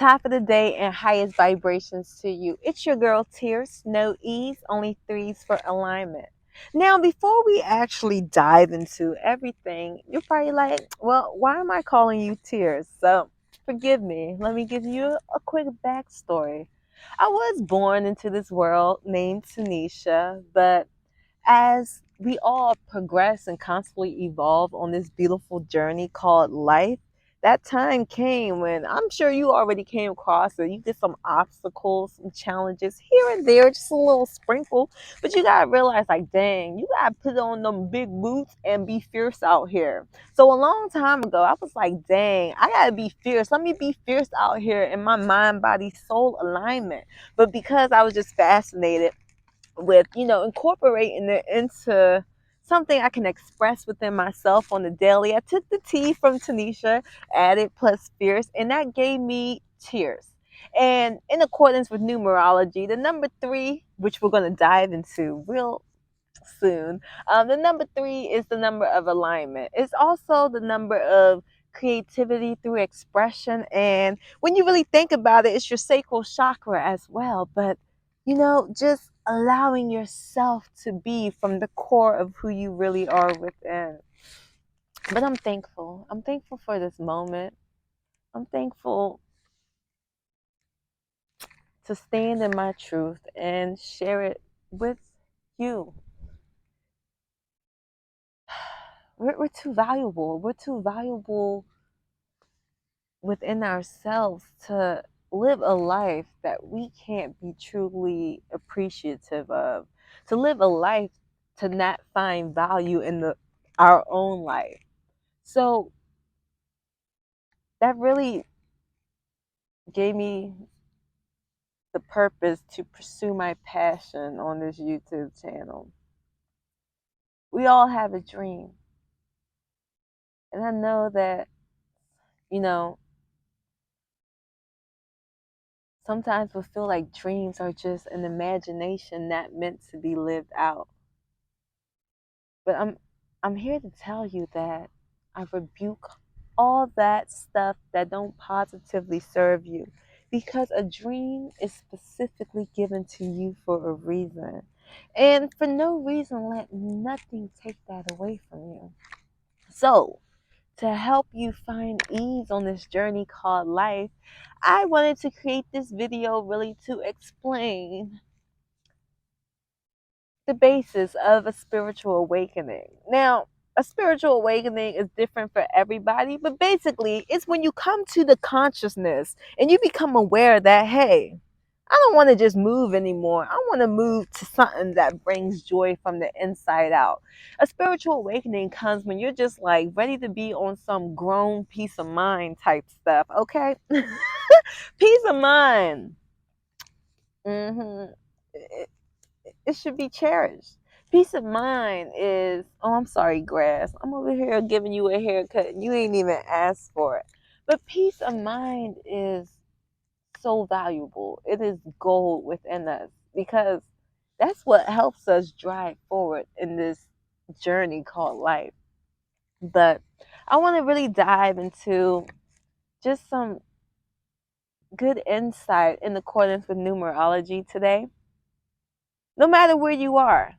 top of the day and highest vibrations to you. It's your girl Tears, no E's, only threes for alignment. Now, before we actually dive into everything, you're probably like, well, why am I calling you Tears? So, forgive me. Let me give you a quick backstory. I was born into this world named Tanisha, but as we all progress and constantly evolve on this beautiful journey called life, that time came when I'm sure you already came across it. You get some obstacles, some challenges here and there, just a little sprinkle. But you gotta realize, like, dang, you gotta put on them big boots and be fierce out here. So a long time ago, I was like, dang, I gotta be fierce. Let me be fierce out here in my mind, body, soul alignment. But because I was just fascinated with incorporating it into something I can express within myself on the daily, I took the T from Tanisha, added plus fierce, and that gave me Tears. And in accordance with numerology, the number 3, which we're going to dive into real soon, the number 3 is the number of alignment. It's also the number of creativity through expression, and when you really think about it, it's your sacral chakra as well. But just allowing yourself to be from the core of who you really are within. But I'm thankful for this moment. I'm thankful to stand in my truth and share it with you. We're too valuable. We're too valuable within ourselves to live a life that we can't be truly appreciative of, to live a life to not find value in our own life. So that really gave me the purpose to pursue my passion on this YouTube channel. We all have a dream. And I know that, you know, sometimes we feel like dreams are just an imagination not meant to be lived out. But I'm here to tell you that I rebuke all that stuff that don't positively serve you, because a dream is specifically given to you for a reason. And for no reason, let nothing take that away from you. So, to help you find ease on this journey called life, I wanted to create this video really to explain the basis of a spiritual awakening. Now, a spiritual awakening is different for everybody, but basically, it's when you come to the consciousness and you become aware that, hey, I don't want to just move anymore. I want to move to something that brings joy from the inside out. A spiritual awakening comes when you're just like ready to be on some grown peace of mind type stuff, okay? Peace of mind. It, it should be cherished. Peace of mind is, oh, I'm sorry, grass. I'm over here giving you a haircut and you ain't even asked for it. But peace of mind is so valuable. It is gold within us, because that's what helps us drive forward in this journey called life. But I want to really dive into just some good insight in accordance with numerology today. No matter where you are,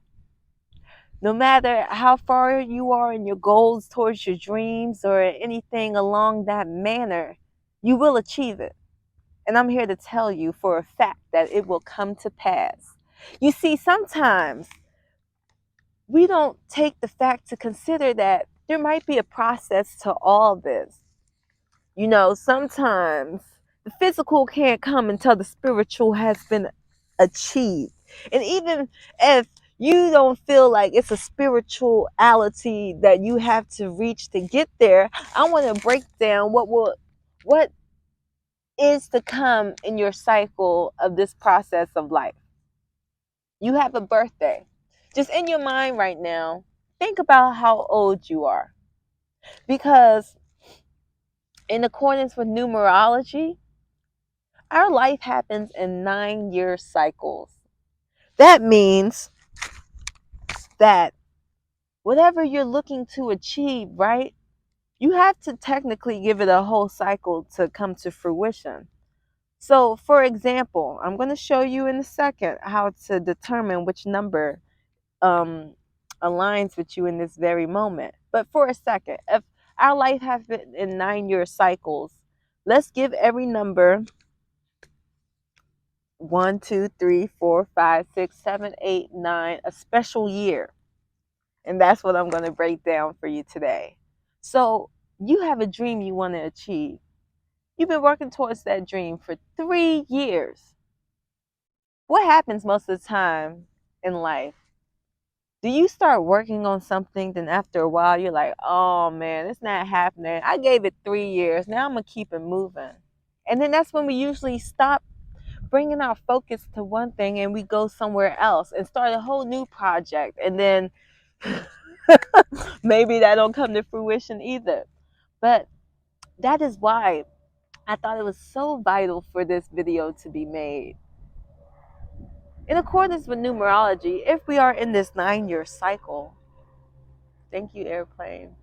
no matter how far you are in your goals towards your dreams or anything along that manner, you will achieve it. And I'm here to tell you for a fact that it will come to pass. You see, sometimes we don't take the fact to consider that there might be a process to all this. Sometimes the physical can't come until the spiritual has been achieved. And even if you don't feel like it's a spirituality that you have to reach to get there, I want to break down what is to come in your cycle of this process of life. You have a birthday. Just in your mind right now, think about how old you are. Because in accordance with numerology, our life happens in 9-year cycles. That means that whatever you're looking to achieve, right, you have to technically give it a whole cycle to come to fruition. So, for example, I'm going to show you in a second how to determine which number um, aligns with you in this very moment. But for a second, if our life has been in 9-year cycles, let's give every number 1, 2, 3, 4, 5, 6, 7, 8, 9 a special year. And that's what I'm going to break down for you today. So, you have a dream you want to achieve. You've been working towards that dream for 3 years. What happens most of the time in life? Do you start working on something, then after a while you're like, oh man, it's not happening. I gave it 3 years. Now I'm going to keep it moving. And then that's when we usually stop bringing our focus to one thing and we go somewhere else and start a whole new project. And then maybe that don't come to fruition either. But that is why I thought it was so vital for this video to be made. In accordance with numerology, if we are in this 9-year cycle, thank you, airplane.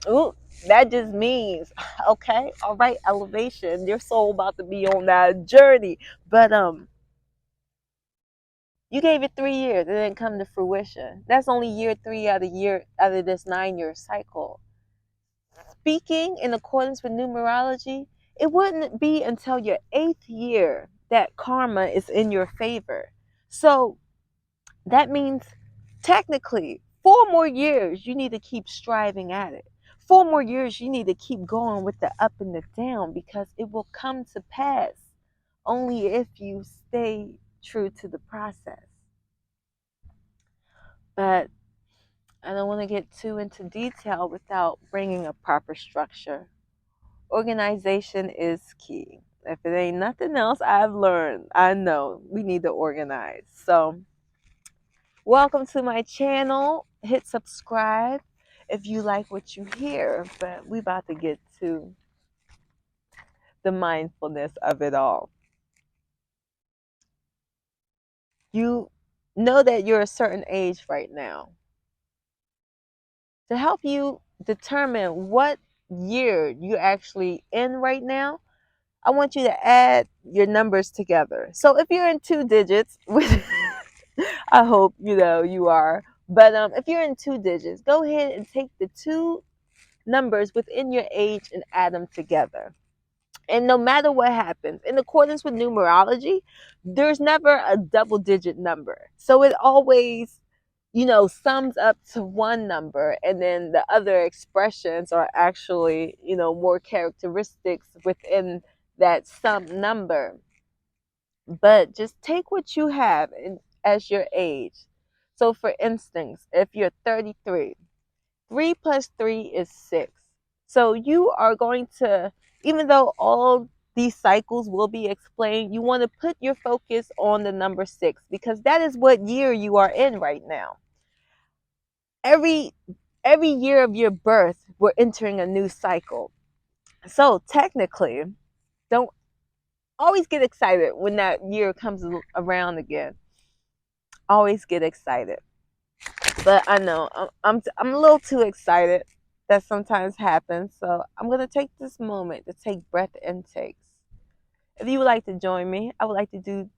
Ooh, that just means, okay, all right, elevation. Your soul about to be on that journey. But you gave it 3 years, it didn't come to fruition. That's only year three out of this 9-year cycle. Speaking in accordance with numerology, it wouldn't be until your 8th year that karma is in your favor. So that means technically 4 more years you need to keep striving at it. 4 more years you need to keep going with the up and the down, because it will come to pass only if you stay true to the process. But I don't want to get too into detail without bringing a proper structure. Organization is key. If it ain't nothing else I've learned, I know we need to organize. So welcome to my channel. Hit subscribe if you like what you hear. But we about to get to the mindfulness of it all. You know that you're a certain age right now. To help you determine what year you're actually in right now, I want you to add your numbers together. So if you're in 2 digits, which I hope you know you are, but if you're in 2 digits, go ahead and take the two numbers within your age and add them together. And no matter what happens, in accordance with numerology, there's never a double digit number. So it always, sums up to one number, and then the other expressions are actually, more characteristics within that sum number. But just take what you have as your age. So for instance, if you're 33, 3 plus 3 is 6. So you are going to, even though all these cycles will be explained, you want to put your focus on the number 6, because that is what year you are in right now. Every year of your birth, we're entering a new cycle. So technically, don't always get excited when that year comes around again. Always get excited. But I know I'm a little too excited. That sometimes happens. So I'm gonna take this moment to take breath intakes. If you would like to join me, I would like to do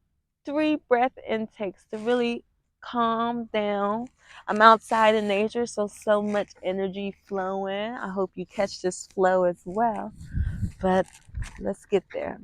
3 breath intakes to really calm down. I'm outside in nature, so much energy flowing. I hope you catch this flow as well. But let's get there.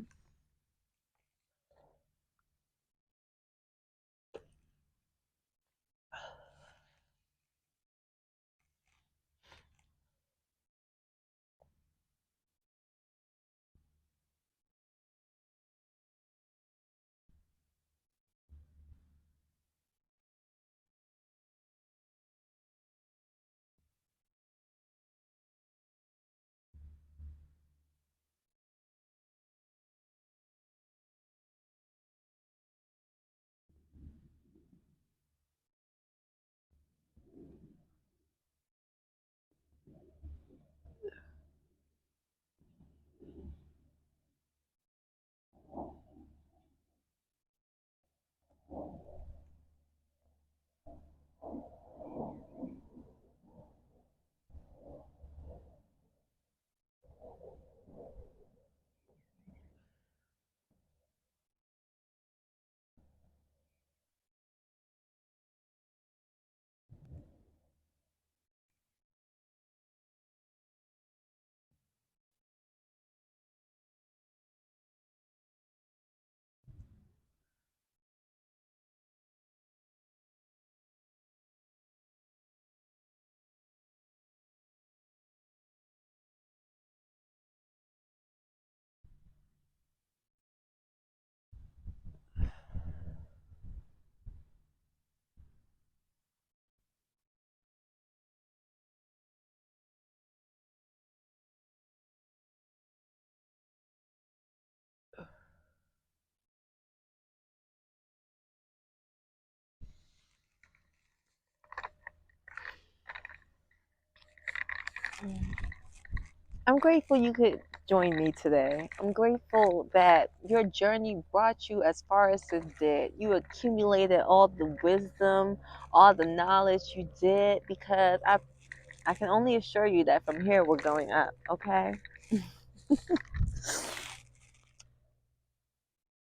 I'm grateful you could join me today. I'm grateful that your journey brought you as far as it did. You accumulated all the wisdom, all the knowledge you did, because I can only assure you that from here we're going up, okay?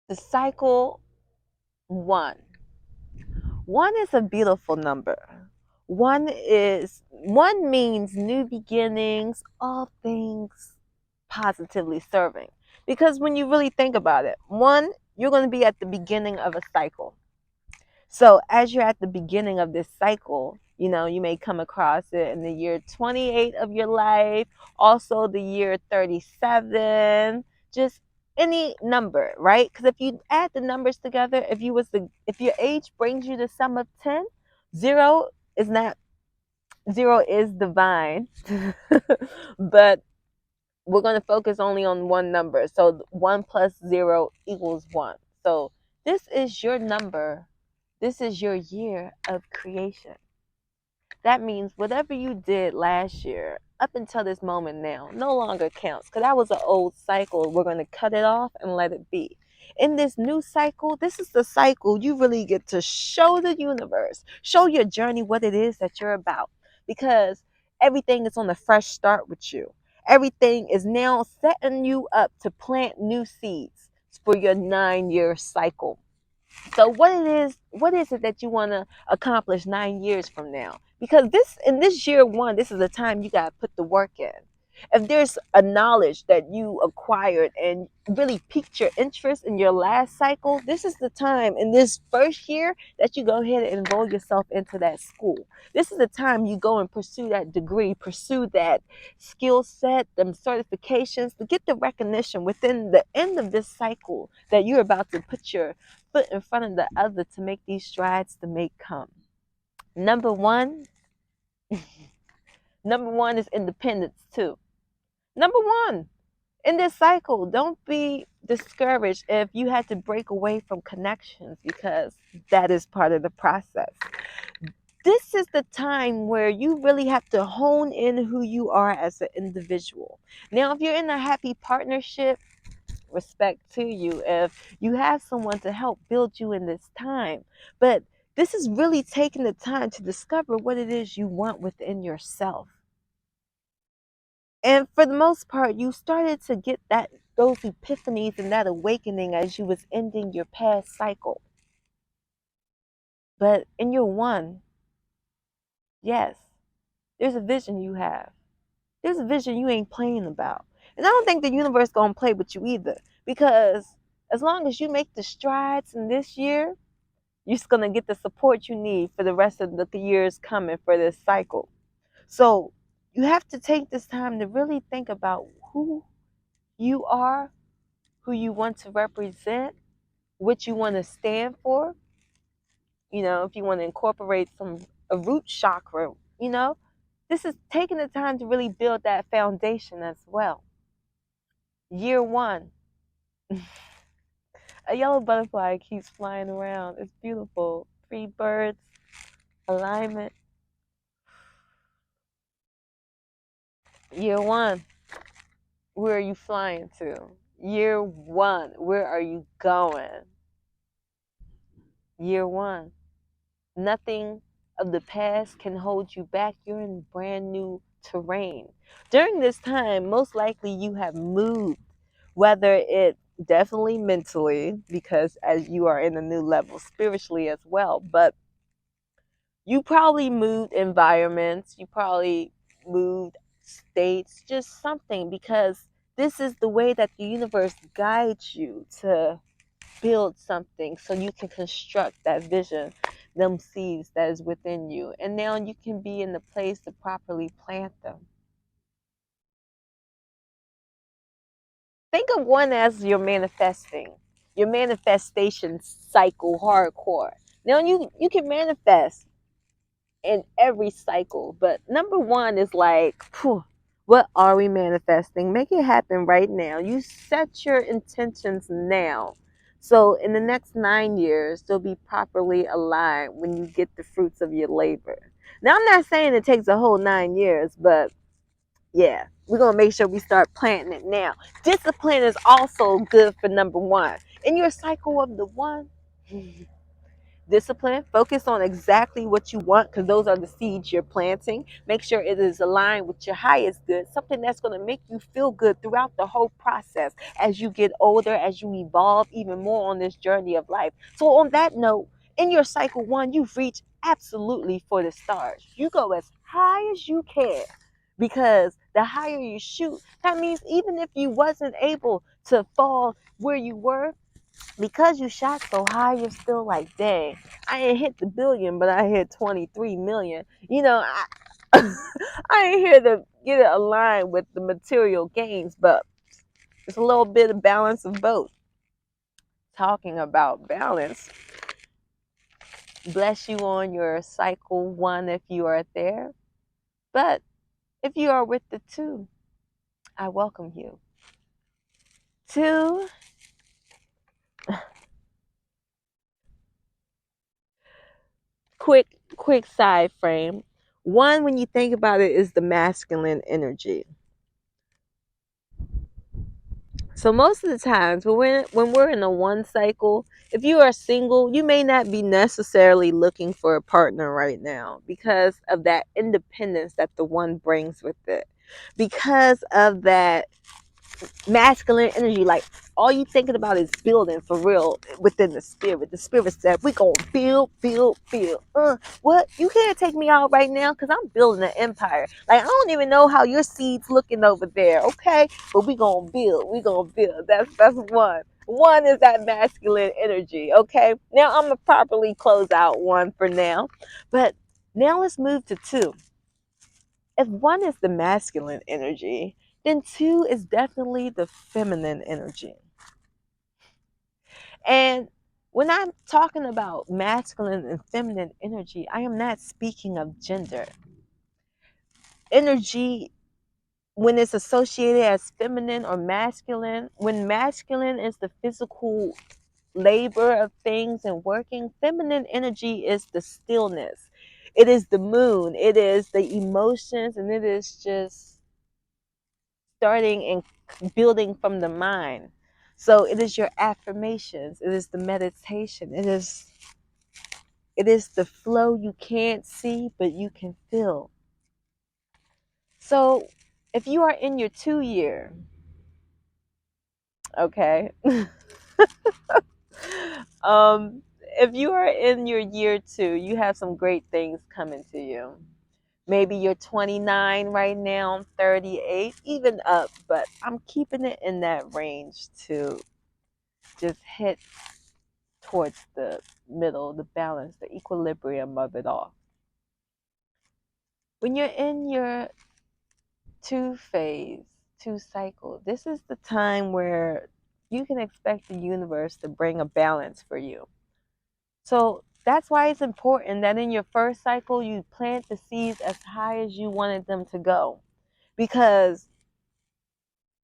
The cycle one. One is a beautiful number. One means new beginnings, all things positively serving. Because when you really think about it, one, you're going to be at the beginning of a cycle. So as you're at the beginning of this cycle, you may come across it in the year 28 of your life, also the year 37, just any number, right? Because if you add the numbers together, if your age brings you the sum of 10, zero is not zero is divine. But we're going to focus only on one number. So 1 plus 0 equals 1. So this is your number. This is your year of creation. That means whatever you did last year up until this moment now no longer counts, because that was an old cycle. We're going to cut it off and let it be. In this new cycle, this is the cycle you really get to show the universe, show your journey what it is that you're about, because everything is on a fresh start with you. Everything is now setting you up to plant new seeds for your 9-year cycle. So what is it that you want to accomplish 9 years from now? Because in this year one, this is the time you got to put the work in. If there's a knowledge that you acquired and really piqued your interest in your last cycle, this is the time in this first year that you go ahead and enroll yourself into that school. This is the time you go and pursue that degree, pursue that skill set, them certifications, to get the recognition within the end of this cycle that you're about to put your foot in front of the other to make these strides to make come. Number one, number one is independence too. Number one, in this cycle, don't be discouraged if you had to break away from connections, because that is part of the process. This is the time where you really have to hone in who you are as an individual. Now, if you're in a happy partnership, respect to you if you have someone to help build you in this time. But this is really taking the time to discover what it is you want within yourself. And for the most part, you started to get those epiphanies and that awakening as you was ending your past cycle. But in your one, yes, there's a vision you have. There's a vision you ain't playing about. And I don't think the universe gonna play with you either. Because as long as you make the strides in this year, you're just gonna get the support you need for the rest of the years coming for this cycle. So you have to take this time to really think about who you are, who you want to represent, what you want to stand for. If you want to incorporate a root chakra, this is taking the time to really build that foundation as well. Year one, a yellow butterfly keeps flying around. It's beautiful. Three birds, alignment. Year one, where are you flying to? Year one, where are you going? Year one, nothing of the past can hold you back. You're in brand new terrain. During this time, most likely you have moved, whether it definitely mentally, because as you are in a new level spiritually as well, but you probably moved environments, you probably moved states, just something, because this is the way that the universe guides you to build something so you can construct that vision, them seeds that is within you. And now you can be in the place to properly plant them. Think of one as your manifestation cycle hardcore. Now you can manifest in every cycle. But number one is like, phew, what are we manifesting? Make it happen right now. You set your intentions now. So in the next 9 years, they'll be properly aligned when you get the fruits of your labor. Now, I'm not saying it takes a whole 9 years, but Yeah, we're going to make sure we start planting it now. Discipline is also good for number one. In your cycle of the one, discipline, focus on exactly what you want because those are the seeds you're planting. Make sure it is aligned with your highest good, something that's going to make you feel good throughout the whole process as you get older, as you evolve even more on this journey of life. So, on that note, in your cycle one, you've reached absolutely for the stars. You go as high as you can because the higher you shoot, that means even if you wasn't able to fall where you were, because you shot so high, you're still like, dang, I ain't hit the billion, but I hit 23 million. I ain't here to get it aligned with the material gains, but it's a little bit of balance of both. Talking about balance, bless you on your cycle one if you are there. But if you are with the two, I welcome you. Two, quick side frame. One, when you think about it, is the masculine energy. So most of the times when we're in a one cycle, if you are single, you may not be necessarily looking for a partner right now because of that independence that the one brings with it. Because of that masculine energy, like all you thinking about is building for real within the spirit. The spirit said, we gonna build. What? You can't take me out right now because I'm building an empire. Like I don't even know how your seed's looking over there, okay? But we gonna build. We gonna build. That's one. One is that masculine energy, okay? Now I'm gonna properly close out one for now, but now let's move to two. If one is the masculine energy, then two is definitely the feminine energy. And when I'm talking about masculine and feminine energy, I am not speaking of gender. Energy, when it's associated as feminine or masculine, when masculine is the physical labor of things and working, feminine energy is the stillness. It is the moon. It is the emotions, and it is just starting and building from the mind. So it is your affirmations, it is the meditation, it is the flow you can't see but you can feel. So if you are in your 2 year, okay, if you are in your year two, you have some great things coming to you. Maybe you're 29 right now, 38, even up, but I'm keeping it in that range to just hit towards the middle, the balance, the equilibrium of it all. When you're in your two phase, two cycle, this is the time where you can expect the universe to bring a balance for you. So that's why it's important that in your first cycle, you plant the seeds as high as you wanted them to go, because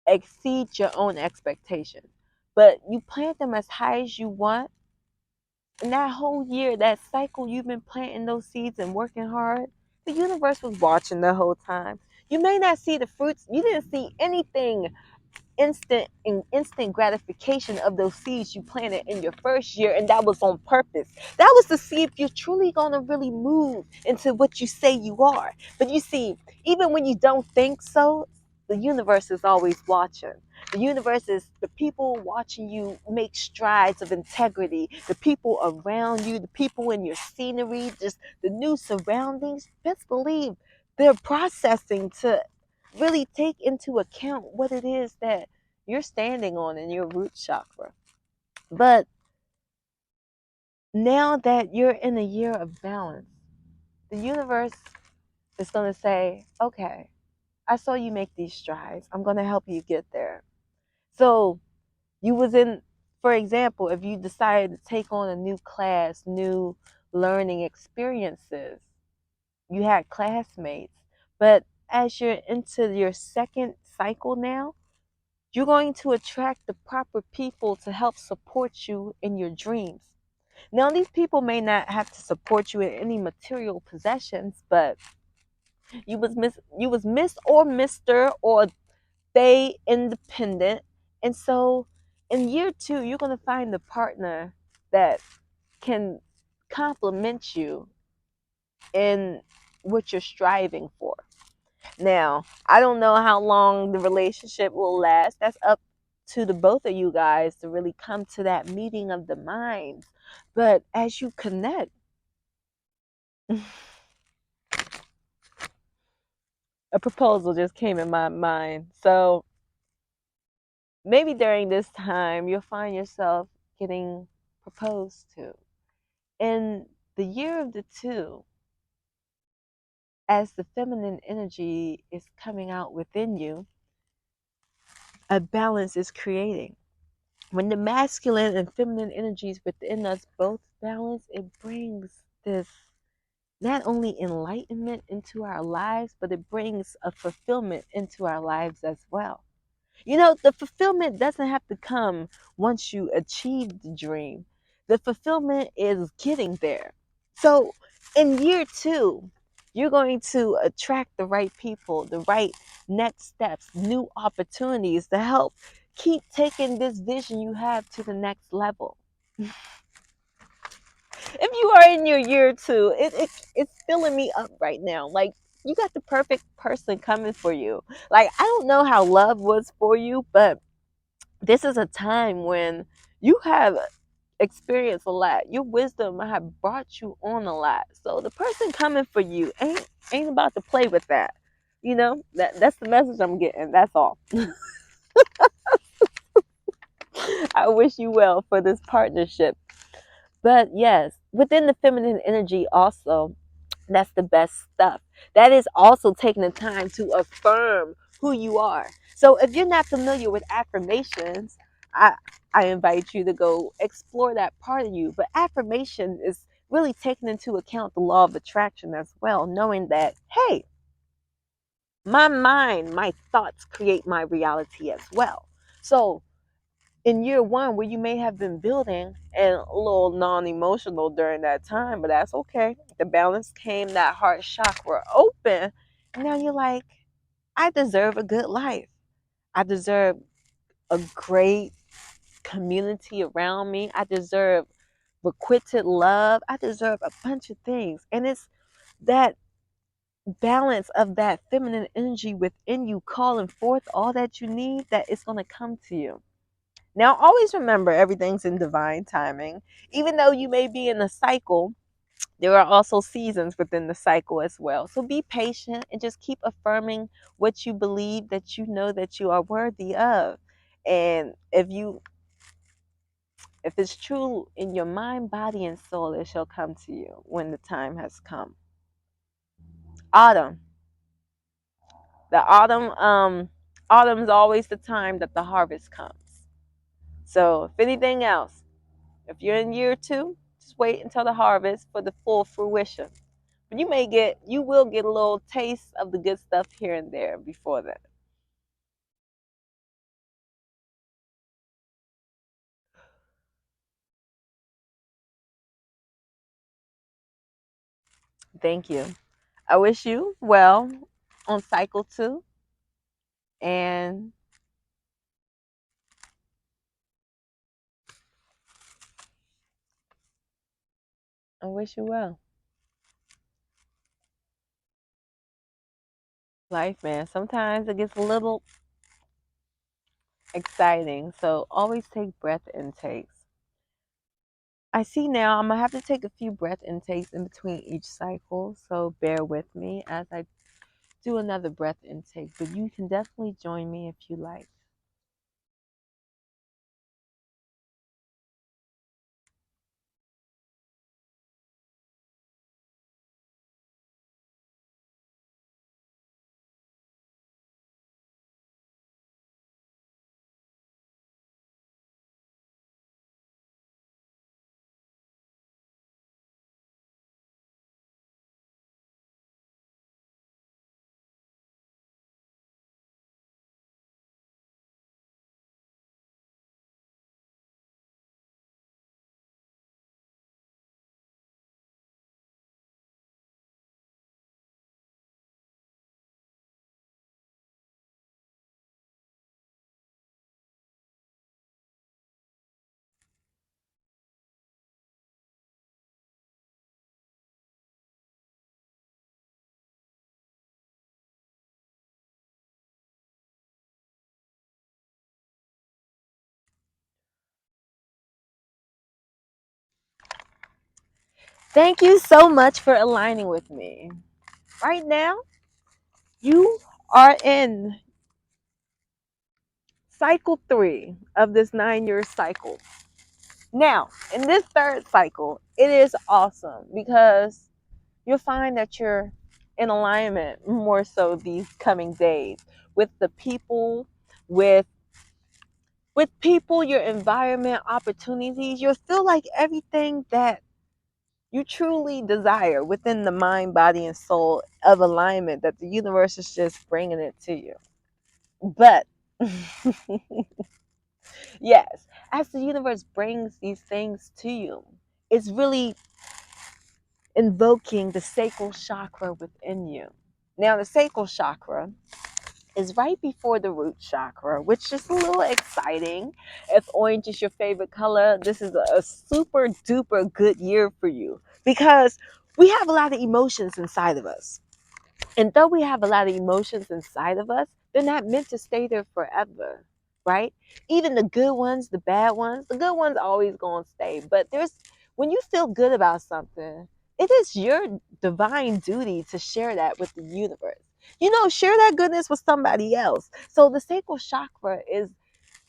exceed your own expectations. But you plant them as high as you want, and that whole year, that cycle you've been planting those seeds and working hard, the universe was watching the whole time. You may not see the fruits, you didn't see anything instant gratification of those seeds you planted in your first year, and that was on purpose. That was to see if you're truly going to really move into what you say you are. But you see, even when you don't think so, the universe is always watching. The universe is the people watching you make strides of integrity, the people around you, the people in your scenery, just the new surroundings. Best believe they're processing to really take into account what it is that you're standing on in your root chakra. But now that you're in a year of balance, the universe is going to say, okay, I saw you make these strides. I'm going to help you get there. So you was in, for example, if you decided to take on a new class, new learning experiences, you had classmates. But as you're into your second cycle now, you're going to attract the proper people to help support you in your dreams. Now, these people may not have to support you in any material possessions, but You was Miss or Mr. or they independent. And so in year two, you're gonna find the partner that can complement you in what you're striving for. Now, I don't know how long the relationship will last. That's up to the both of you guys to really come to that meeting of the minds. But as you connect, a proposal just came in my mind. So maybe during this time, you'll find yourself getting proposed to. In the year of the two, as the feminine energy is coming out within you, a balance is creating. When the masculine and feminine energies within us both balance, it brings this not only enlightenment into our lives, but it brings a fulfillment into our lives as well. You know, the fulfillment doesn't have to come once you achieve the dream. The fulfillment is getting there. So in year two, you're going to attract the right people, the right next steps, new opportunities to help keep taking this vision you have to the next level. If you are in your year two, it's filling me up right now. Like, you got the perfect person coming for you. Like, I don't know how love was for you, but this is a time when you have experienced a lot. Your wisdom have brought you on a lot. So the person coming for you ain't about to play with that. You know, that's the message I'm getting. That's all. I wish you well for this partnership. But yes, within the feminine energy also, that's the best stuff. That is also taking the time to affirm who you are. So if you're not familiar with affirmations, I I invite you to go explore that part of you. But affirmation is really taking into account the law of attraction as well, knowing that, hey, my mind, my thoughts create my reality as well. So in year one, where you may have been building and a little non-emotional during that time, but that's okay. The balance came, that heart chakra open, and now you're like, I deserve a good life. I deserve a great community around me. I deserve requited love. I deserve a bunch of things. And it's that balance of that feminine energy within you calling forth all that you need that it's going to come to you. Now, always remember everything's in divine timing. Even though you may be in a cycle, there are also seasons within the cycle as well. So be patient and just keep affirming what you believe that you know that you are worthy of. And if it's true in your mind, body, and soul, it shall come to you when the time has come. Autumn. The autumn's always the time that the harvest comes. So if anything else, if you're in year two, just wait until the harvest for the full fruition. But you will get a little taste of the good stuff here and there before that. Thank you. I wish you well on cycle two, and I wish you well. Life, man. Sometimes it gets a little exciting, so always take breath intakes. I see now I'm gonna have to take a few breath intakes in between each cycle, so bear with me as I do another breath intake. But you can definitely join me if you like. Thank you so much for aligning with me. Right now, you are in cycle 3 of this 9-year cycle. Now, in this third cycle, it is awesome because you'll find that you're in alignment more so these coming days with the people, with people, your environment, opportunities. You'll feel like everything that you truly desire within the mind, body, and soul of alignment, that the universe is just bringing it to you. But yes, as the universe brings these things to you, it's really invoking the sacral chakra within you. Now, the sacral chakra is right before the root chakra, which is a little exciting. If orange is your favorite color, this is a super duper good year for you because we have a lot of emotions inside of us. And though we have a lot of emotions inside of us, they're not meant to stay there forever, right? Even the good ones, the good ones always going to stay. But when you feel good about something, it is your divine duty to share that with the universe. Share that goodness with somebody else. So the sacral chakra is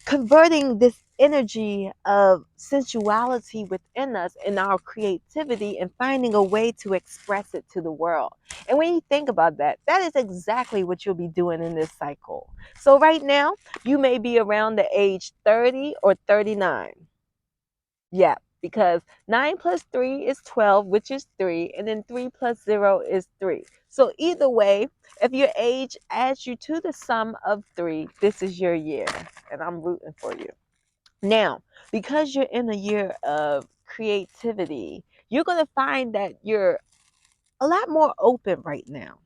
converting this energy of sensuality within us and our creativity and finding a way to express it to the world. And when you think about that, that is exactly what you'll be doing in this cycle. So right now, you may be around the age 30 or 39. Yeah, because 9 plus 3 is 12, which is 3, and then 3 plus 0 is 3. So either way, if your age adds you to the sum of 3, this is your year, and I'm rooting for you. Now, because you're in a year of creativity, you're going to find that you're a lot more open right now.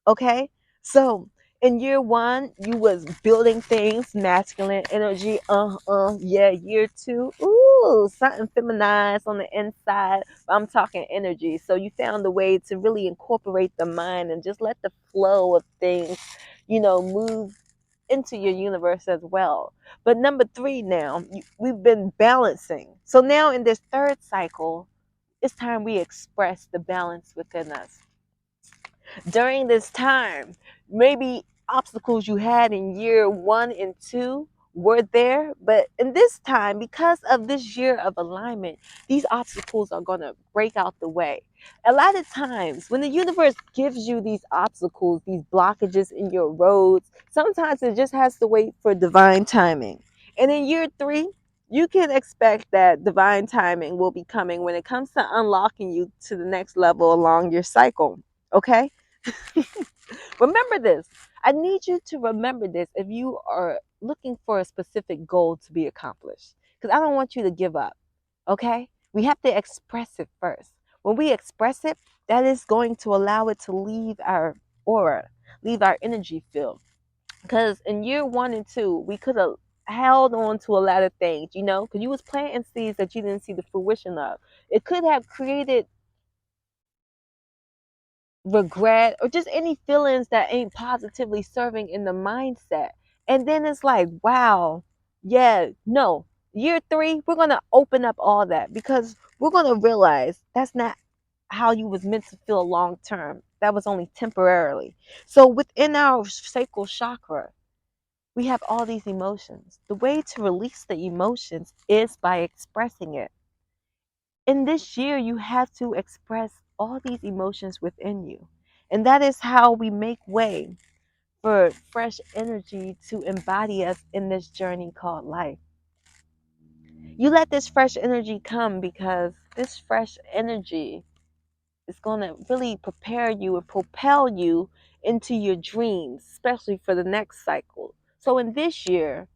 Okay? So, in year 1, you was building things, masculine energy. Yeah, year 2, ooh, something feminized on the inside. I'm talking energy. So you found a way to really incorporate the mind and just let the flow of things, move into your universe as well. But number 3 now, we've been balancing. So now in this third cycle, it's time we express the balance within us. During this time, maybe obstacles you had in year 1 and 2 were there, but in this time, because of this year of alignment, these obstacles are going to break out the way. A lot of times when the universe gives you these obstacles, these blockages in your roads, sometimes it just has to wait for divine timing. And in year 3, you can expect that divine timing will be coming when it comes to unlocking you to the next level along your cycle. Okay? Remember this. I need you to remember this if you are looking for a specific goal to be accomplished. Because I don't want you to give up. Okay? We have to express it first. When we express it, that is going to allow it to leave our aura, leave our energy field. Because in year 1 and 2, we could have held on to a lot of things, because you was planting seeds that you didn't see the fruition of. It could have created regret or just any feelings that ain't positively serving in the mindset. And then it's like, wow, yeah, no. Year 3, we're going to open up all that because we're going to realize that's not how you was meant to feel long term. That was only temporarily. So within our sacral chakra, we have all these emotions. The way to release the emotions is by expressing it. In this year, you have to express all these emotions within you. And that is how we make way for fresh energy to embody us in this journey called life. You let this fresh energy come because this fresh energy is going to really prepare you and propel you into your dreams, especially for the next cycle. So in this year,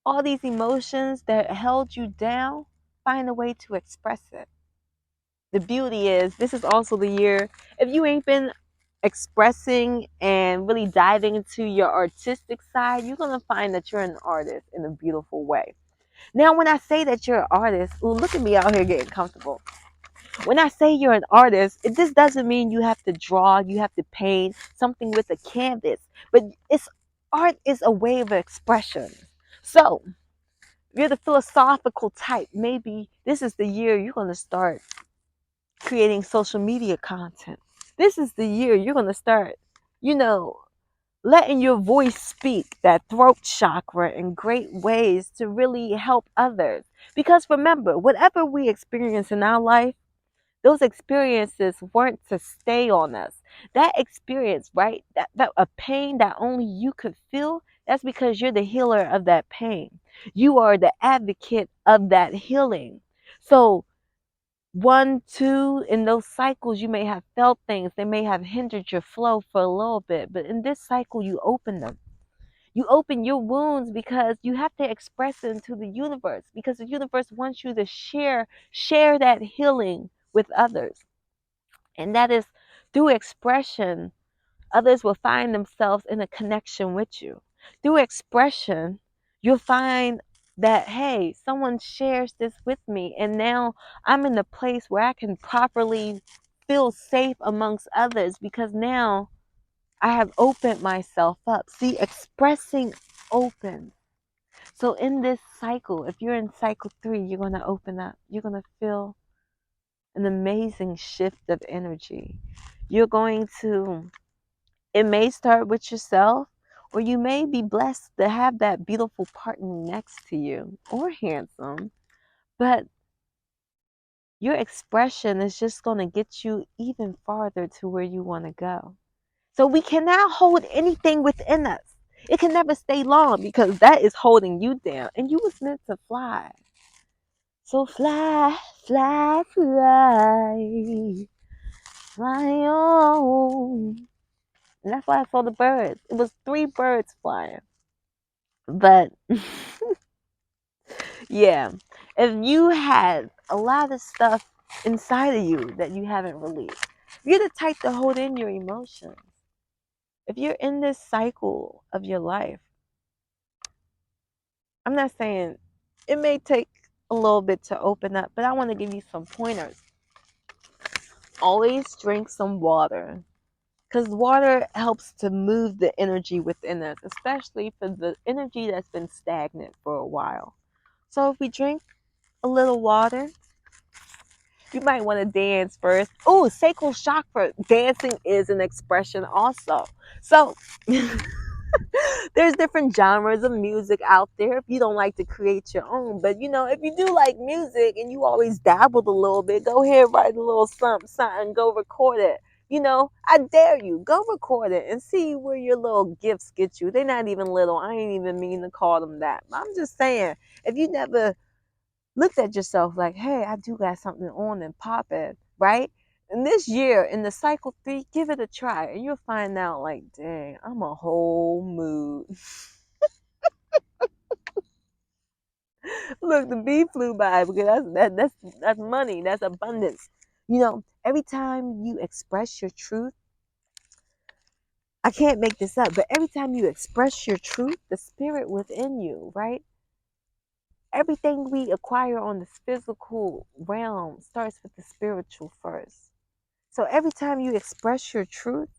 all these emotions that held you down, find a way to express it. The beauty is this is also the year, if you ain't been expressing and really diving into your artistic side, you're going to find that you're an artist in a beautiful way. Now, when I say that you're an artist, ooh, look at me out here getting comfortable. When I say you're an artist, this doesn't mean you have to draw, you have to paint something with a canvas, but art is a way of expression. So if you're the philosophical type, maybe this is the year you're going to start creating social media content. This is the year you're going to start, you know, letting your voice speak that throat chakra in great ways to really help others. Because remember, whatever we experience in our life, those experiences weren't to stay on us. That experience, right? That a pain that only you could feel, that's because you're the healer of that pain. You are the advocate of that healing. So one, two, in those cycles, you may have felt things. They may have hindered your flow for a little bit, but in this cycle, you open them. You open your wounds because you have to express it into the universe, because the universe wants you to share that healing with others. And that is through expression, others will find themselves in a connection with you. Through expression, you'll find that, hey, someone shares this with me, and now I'm in a place where I can properly feel safe amongst others because now I have opened myself up. See, expressing open. So in this cycle, if you're in cycle 3, you're going to open up. You're going to feel an amazing shift of energy. You're going to, it may start with yourself, or you may be blessed to have that beautiful partner next to you or handsome, but your expression is just going to get you even farther to where you want to go. So we cannot hold anything within us. It can never stay long because that is holding you down, and you was meant to fly. So fly, fly, fly, fly on. And that's why I saw the birds. It was 3 birds flying. But yeah, if you had a lot of stuff inside of you that you haven't released, you're the type to hold in your emotions. If you're in this cycle of your life, I'm not saying it may take a little bit to open up, but I want to give you some pointers. Always drink some water because water helps to move the energy within us, especially for the energy that's been stagnant for a while. So if we drink a little water, you might want to dance first. Oh, sacral chakra dancing is an expression also. So there's different genres of music out there if you don't like to create your own. But if you do like music and you always dabbled a little bit, go ahead, write a little something, something, go record it. I dare you, go record it and see where your little gifts get you. They're not even little. I ain't even mean to call them that. I'm just saying, if you never looked at yourself like, hey, I do got something on and pop it, right? And this year in the cycle 3, give it a try and you'll find out like, dang, I'm a whole mood. Look, the bee flew by because that's money, that's abundance. Every time you express your truth, I can't make this up, but every time you express your truth, the spirit within you, right? Everything we acquire on this physical realm starts with the spiritual first. So every time you express your truth,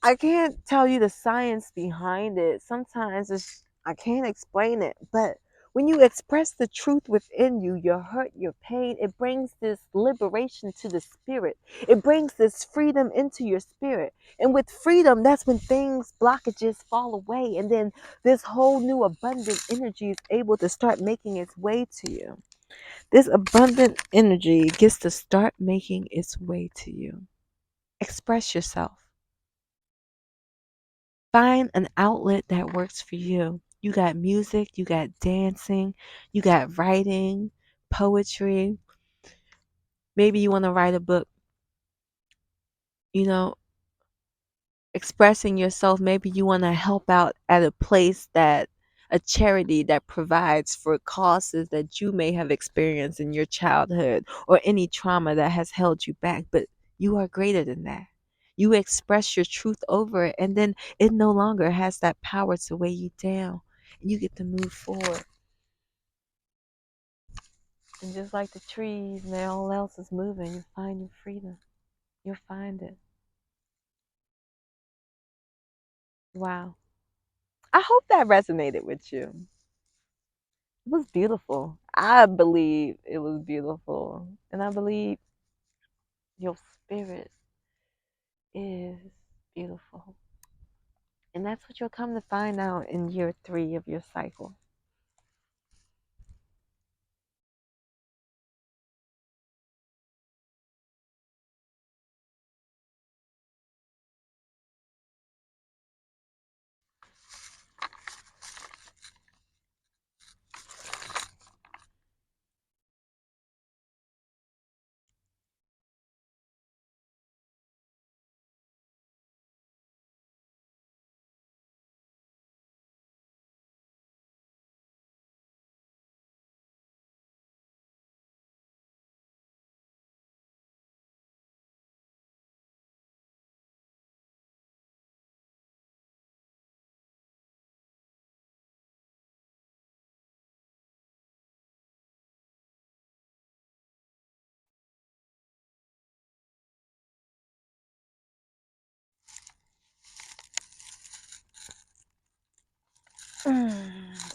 I can't tell you the science behind it. Sometimes I can't explain it, but when you express the truth within you, your hurt, your pain, it brings this liberation to the spirit. It brings this freedom into your spirit. And with freedom, that's when blockages fall away. And then this whole new abundant energy is able to start making its way to you. This abundant energy gets to start making its way to you. Express yourself. Find an outlet that works for you. You got music, you got dancing, you got writing, poetry. Maybe you want to write a book, you know, expressing yourself. Maybe you want to help out at a charity that provides for causes that you may have experienced in your childhood or any trauma that has held you back. But you are greater than that. You express your truth over it, and then it no longer has that power to weigh you down. And you get to move forward. And just like the trees and all else is moving, you find your freedom. You'll find it. Wow. I hope that resonated with you. It was beautiful. I believe it was beautiful. And I believe Your spirit is beautiful. And that's what you'll come to find out in year 3 of your cycle.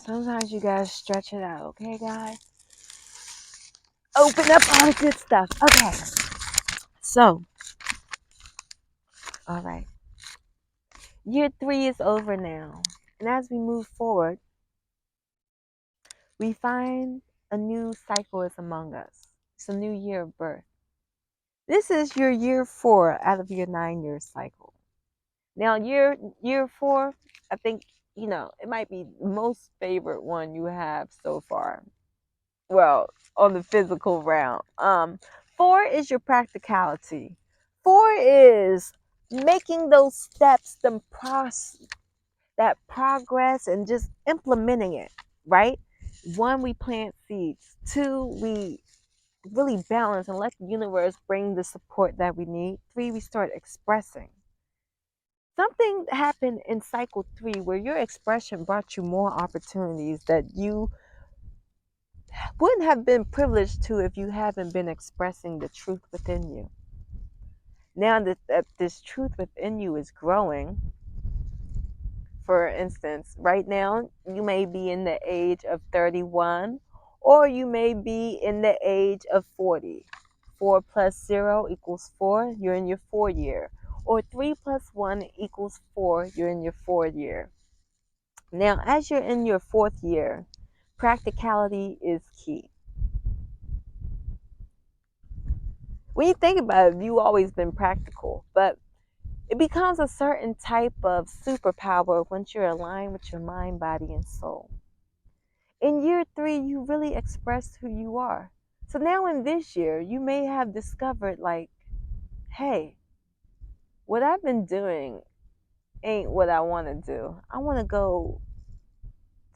Sometimes you gotta stretch it out, okay, guys? Open up all the good stuff. Okay. So, all right. Year 3 is over now. And as we move forward, we find a new cycle is among us. It's a new year of birth. This is your year 4 out of your 9-year cycle. Now, year 4, I think, it might be the most favorite one you have so far. Well, on the physical realm. 4 is your practicality. 4 is making those steps, that progress, and just implementing it, right? 1, we plant seeds. 2, we really balance and let the universe bring the support that we need. 3, we start expressing. Something happened in cycle 3 where your expression brought you more opportunities that you wouldn't have been privileged to if you haven't been expressing the truth within you. Now that this truth within you is growing, for instance, right now you may be in the age of 31, or you may be in the age of 40. 4 plus 0 equals 4, you're in your 4th year. Or 3 plus 1 equals 4, you're in your 4th year. Now, as you're in your 4th year, practicality is key. When you think about it, you've always been practical, but it becomes a certain type of superpower once you're aligned with your mind, body, and soul. In year 3, you really express who you are. So now in this year, you may have discovered, like, hey, what I've been doing ain't what I want to do. I want to go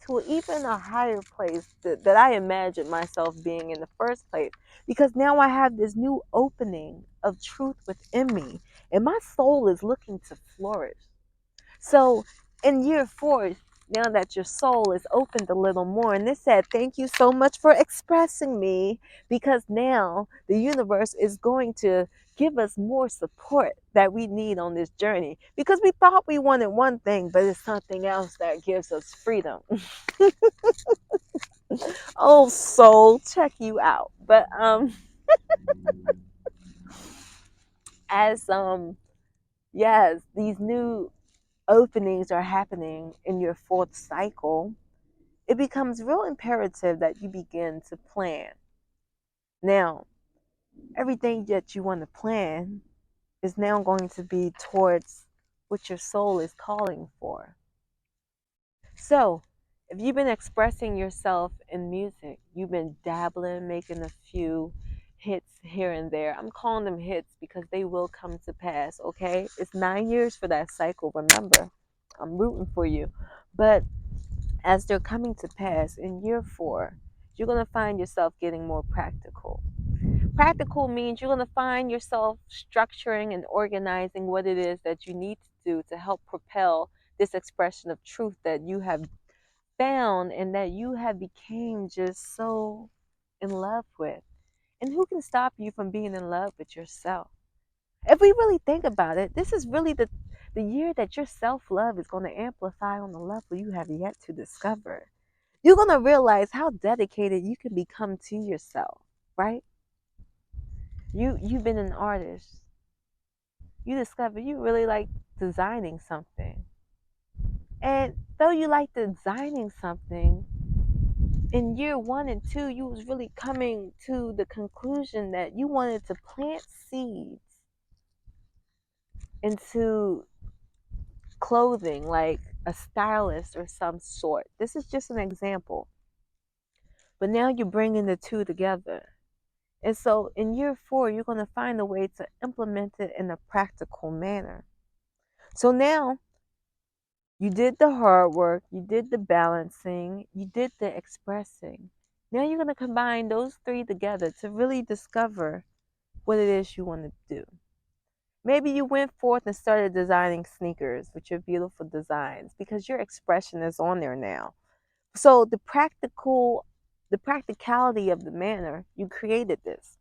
to even a higher place that I imagined myself being in the first place. Because now I have this new opening of truth within me, and my soul is looking to flourish. So in year 4, now that your soul is opened a little more, and it said, thank you so much for expressing me, because now the universe is going to give us more support that we need on this journey, because we thought we wanted one thing, but it's something else that gives us freedom. Oh, soul, check you out. But as yes, these new openings are happening in your 4th cycle, it becomes real imperative that you begin to plan. Now, everything that you want to plan is now going to be towards what your soul is calling for. So, if you've been expressing yourself in music, you've been dabbling, making a few hits here and there. I'm calling them hits because they will come to pass, okay? It's 9 years for that cycle, remember. I'm rooting for you. But as they're coming to pass in year 4, you're going to find yourself getting more practical. Practical means you're going to find yourself structuring and organizing what it is that you need to do to help propel this expression of truth that you have found and that you have became just so in love with. And who can stop you from being in love with yourself? If we really think about it, this is really the year that your self-love is going to amplify on the level you have yet to discover. You're going to realize how dedicated you can become to yourself, right? You've been an artist. You discover you really like designing something. And though you like designing something, in year 1 and 2, you was really coming to the conclusion that you wanted to plant seeds into clothing, like a stylist or some sort. This is just an example. But now you're bringing the two together. And so in year 4, you're going to find a way to implement it in a practical manner. So now you did the hard work, you did the balancing, you did the expressing. Now you're going to combine those three together to really discover what it is you want to do. Maybe you went forth and started designing sneakers with your beautiful designs because your expression is on there now. So the practicality of the manner, you created this.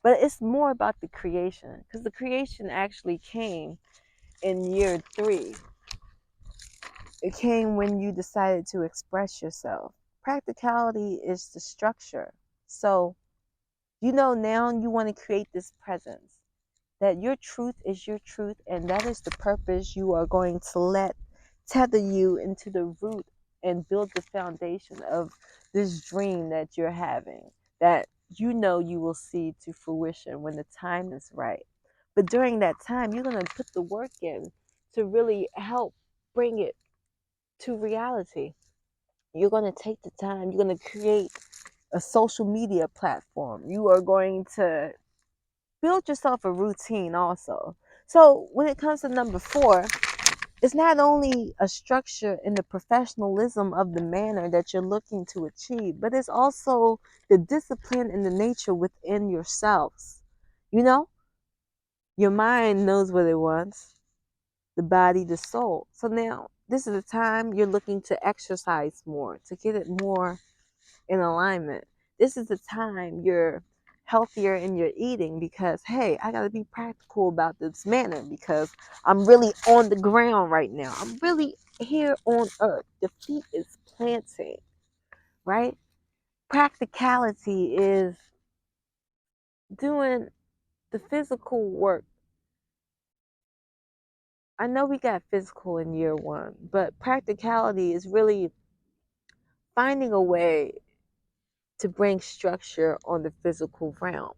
But it's more about the creation, because the creation actually came in year 3. It came when you decided to express yourself. Practicality is the structure. So, now you want to create this presence, that your truth is your truth, and that is the purpose you are going to let tether you into the root and build the foundation of this dream that you're having, that you will see to fruition when the time is right. But during that time, you're going to put the work in to really help bring it to reality. You're going to take the time, you're going to create a social media platform. You are going to build yourself a routine also. So when it comes to number 4, it's not only a structure in the professionalism of the manner that you're looking to achieve, but it's also the discipline and the nature within yourselves. You know, your mind knows what it wants, the body, the soul. So now this is the time you're looking to exercise more, to get it more in alignment. This is the time you're healthier in your eating because, hey, I got to be practical about this manner because I'm really on the ground right now. I'm really here on earth. The feet is planting, right? Practicality is doing the physical work. I know we got physical in year 1, but practicality is really finding a way to bring structure on the physical realm.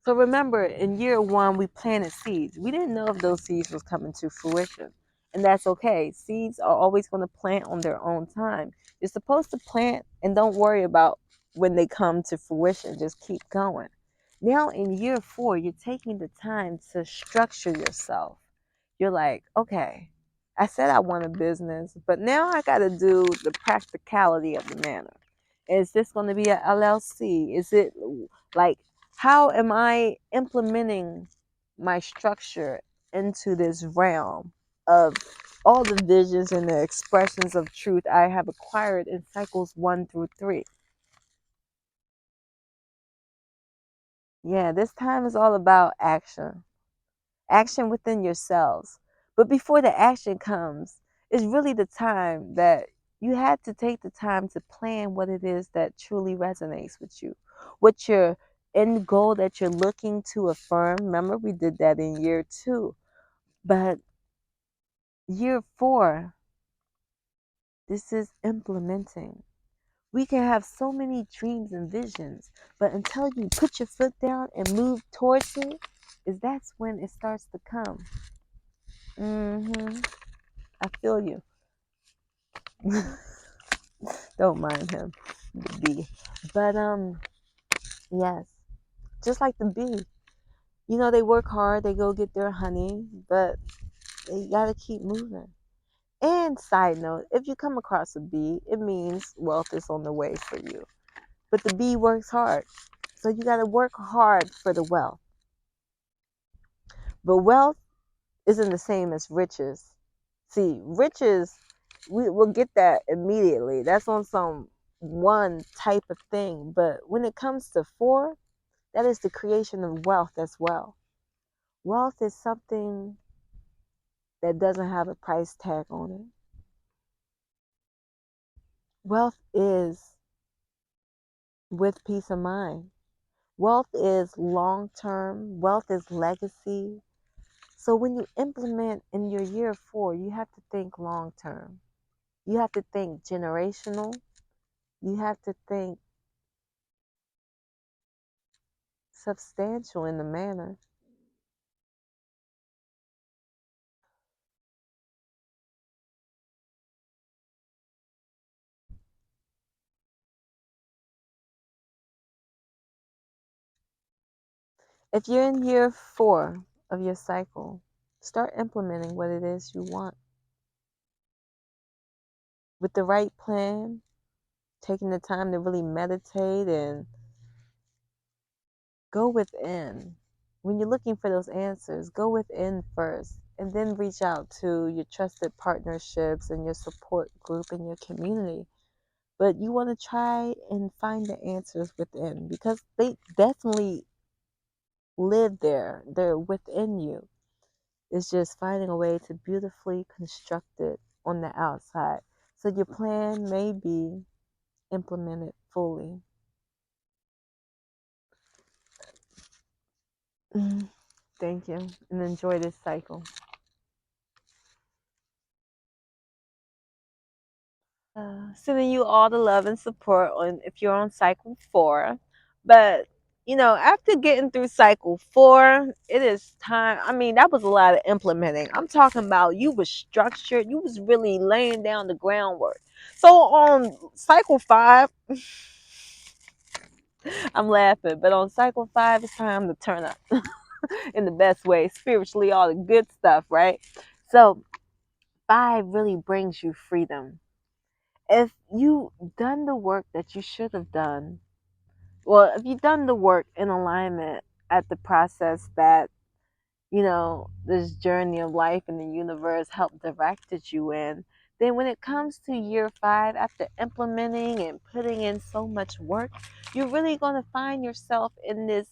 So remember, in year 1, we planted seeds. We didn't know if those seeds was coming to fruition. And that's okay. Seeds are always going to plant on their own time. You're supposed to plant and don't worry about when they come to fruition. Just keep going. Now in year 4, you're taking the time to structure yourself. You're like, okay, I said I want a business, but now I got to do the practicality of the manner. Is this going to be a LLC? Is it like, how am I implementing my structure into this realm of all the visions and the expressions of truth I have acquired in cycles 1 through 3? Yeah, this time is all about action. Action within yourselves. But before the action comes, it's really the time that you had to take the time to plan what it is that truly resonates with you. What your end goal that you're looking to affirm. Remember, we did that in year 2. But year 4, this is implementing. We can have so many dreams and visions, but until you put your foot down and move towards it, that's when it starts to come. I feel you. Don't mind him, the bee. But yes, just like the bee. They work hard, they go get their honey, but they gotta keep moving. And side note, if you come across a bee, it means wealth is on the way for you. But the bee works hard. So you gotta work hard for the wealth. But wealth isn't the same as riches. See, riches, we will get that immediately. That's on some one type of thing. But when it comes to 4, that is the creation of wealth as well. Wealth is something that doesn't have a price tag on it. Wealth is with peace of mind. Wealth is long term, wealth is legacy. So when you implement in your year 4, you have to think long term. You have to think generational. You have to think substantial in the manner. If you're in year 4 of your cycle, start implementing what it is you want with the right plan, taking the time to really meditate and go within. When you're looking for those answers, go within first and then reach out to your trusted partnerships and your support group and your community. But you want to try and find the answers within because they definitely live there. They're within you. It's just finding a way to beautifully construct it on the outside. So your plan may be implemented fully. Thank you and enjoy this cycle. Sending you all the love and support on if you're on cycle 4. But after getting through cycle 4, it is time. I mean, that was a lot of implementing. I'm talking about you was structured, you was really laying down the groundwork. So on cycle 5, I'm laughing, but on cycle 5, it's time to turn up in the best way, spiritually, all the good stuff, right? So 5 really brings you freedom. If you done the work that you should have done, well, if you done the work in alignment at the process that, this journey of life and the universe helped directed you in, then when it comes to year 5, after implementing and putting in so much work, you're really going to find yourself in this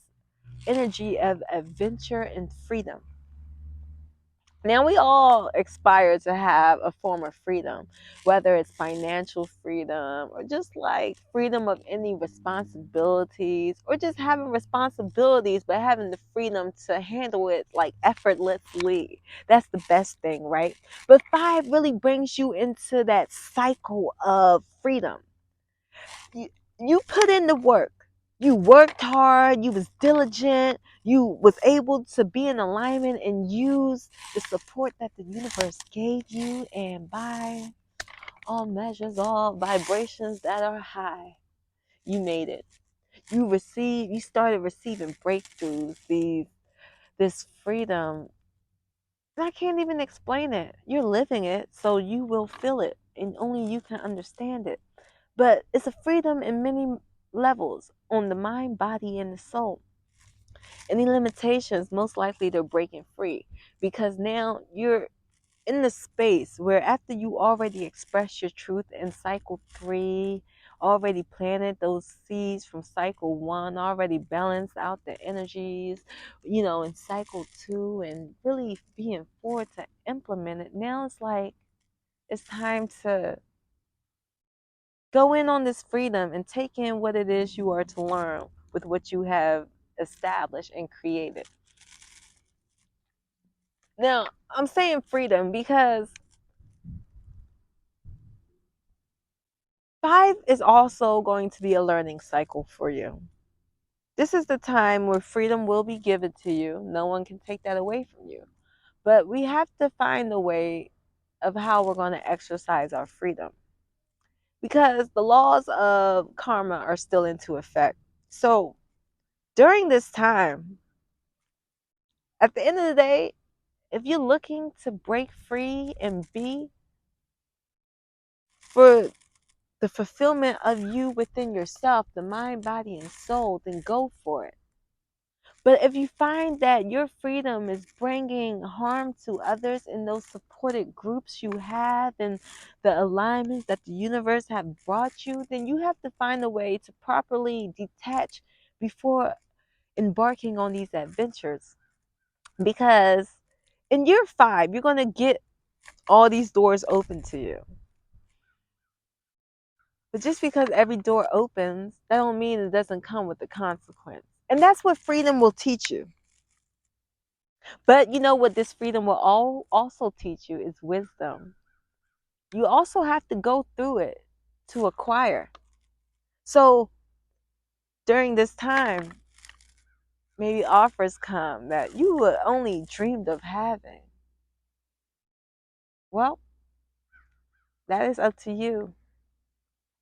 energy of adventure and freedom. Now, we all aspire to have a form of freedom, whether it's financial freedom or just like freedom of any responsibilities or just having responsibilities but having the freedom to handle it like effortlessly. That's the best thing, right? But 5 really brings you into that cycle of freedom. You put in the work. You worked hard, you was diligent, you was able to be in alignment and use the support that the universe gave you, and by all measures, all vibrations that are high, you made it. You started receiving breakthroughs, this freedom. I can't even explain it. You're living it, so you will feel it, and only you can understand it. But it's a freedom in many levels on the mind, body, and the soul. Any limitations, most likely they're breaking free because now you're in the space where after you already expressed your truth in cycle 3, already planted those seeds from cycle 1, already balanced out the energies, in cycle 2, and really being forward to implement it. Now it's like it's time to go in on this freedom and take in what it is you are to learn with what you have established and created. Now, I'm saying freedom because 5 is also going to be a learning cycle for you. This is the time where freedom will be given to you. No one can take that away from you. But we have to find a way of how we're going to exercise our freedom because the laws of karma are still into effect. So during this time, at the end of the day, if you're looking to break free and be for the fulfillment of you within yourself, the mind, body, and soul, then go for it. But if you find that your freedom is bringing harm to others in those supported groups you have and the alignments that the universe have brought you, then you have to find a way to properly detach before embarking on these adventures. Because in year 5, you're going to get all these doors open to you. But just because every door opens, that don't mean it doesn't come with a consequence. And that's what freedom will teach you. But you know what this freedom will also teach you is wisdom. You also have to go through it to acquire. So during this time, maybe offers come that you would only dreamed of having. Well, that is up to you.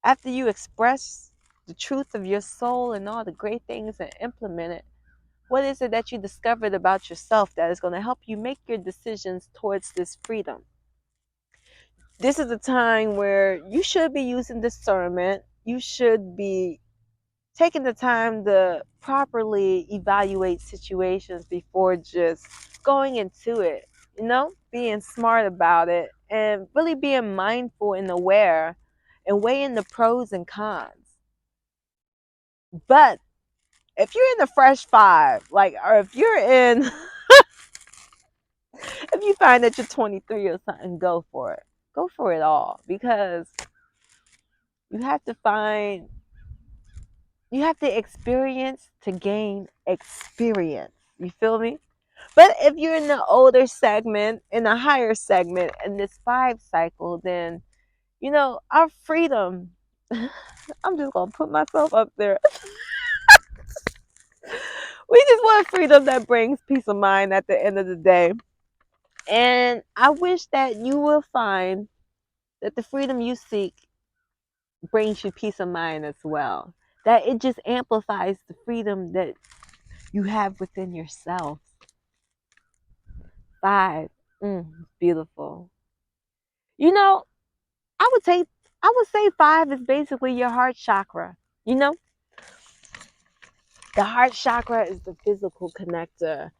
After you express the truth of your soul and all the great things and implement it, what is it that you discovered about yourself that is going to help you make your decisions towards this freedom? This is a time where you should be using discernment. You should be taking the time to properly evaluate situations before just going into it, being smart about it and really being mindful and aware and weighing the pros and cons. But if you're in the fresh five, or if you're in, if you find that you're 23 or something, go for it. Go for it all because you have to find, you have to experience to gain experience. You feel me? But if you're in the older segment, in the higher segment, in this five cycle, then, our freedom, I'm just going to put myself up there. We just want freedom that brings peace of mind at the end of the day. And I wish that you will find that the freedom you seek brings you peace of mind as well. That it just amplifies the freedom that you have within yourself. Five. Beautiful. You know, I would say five is basically your heart chakra. You know, the heart chakra is the physical connector.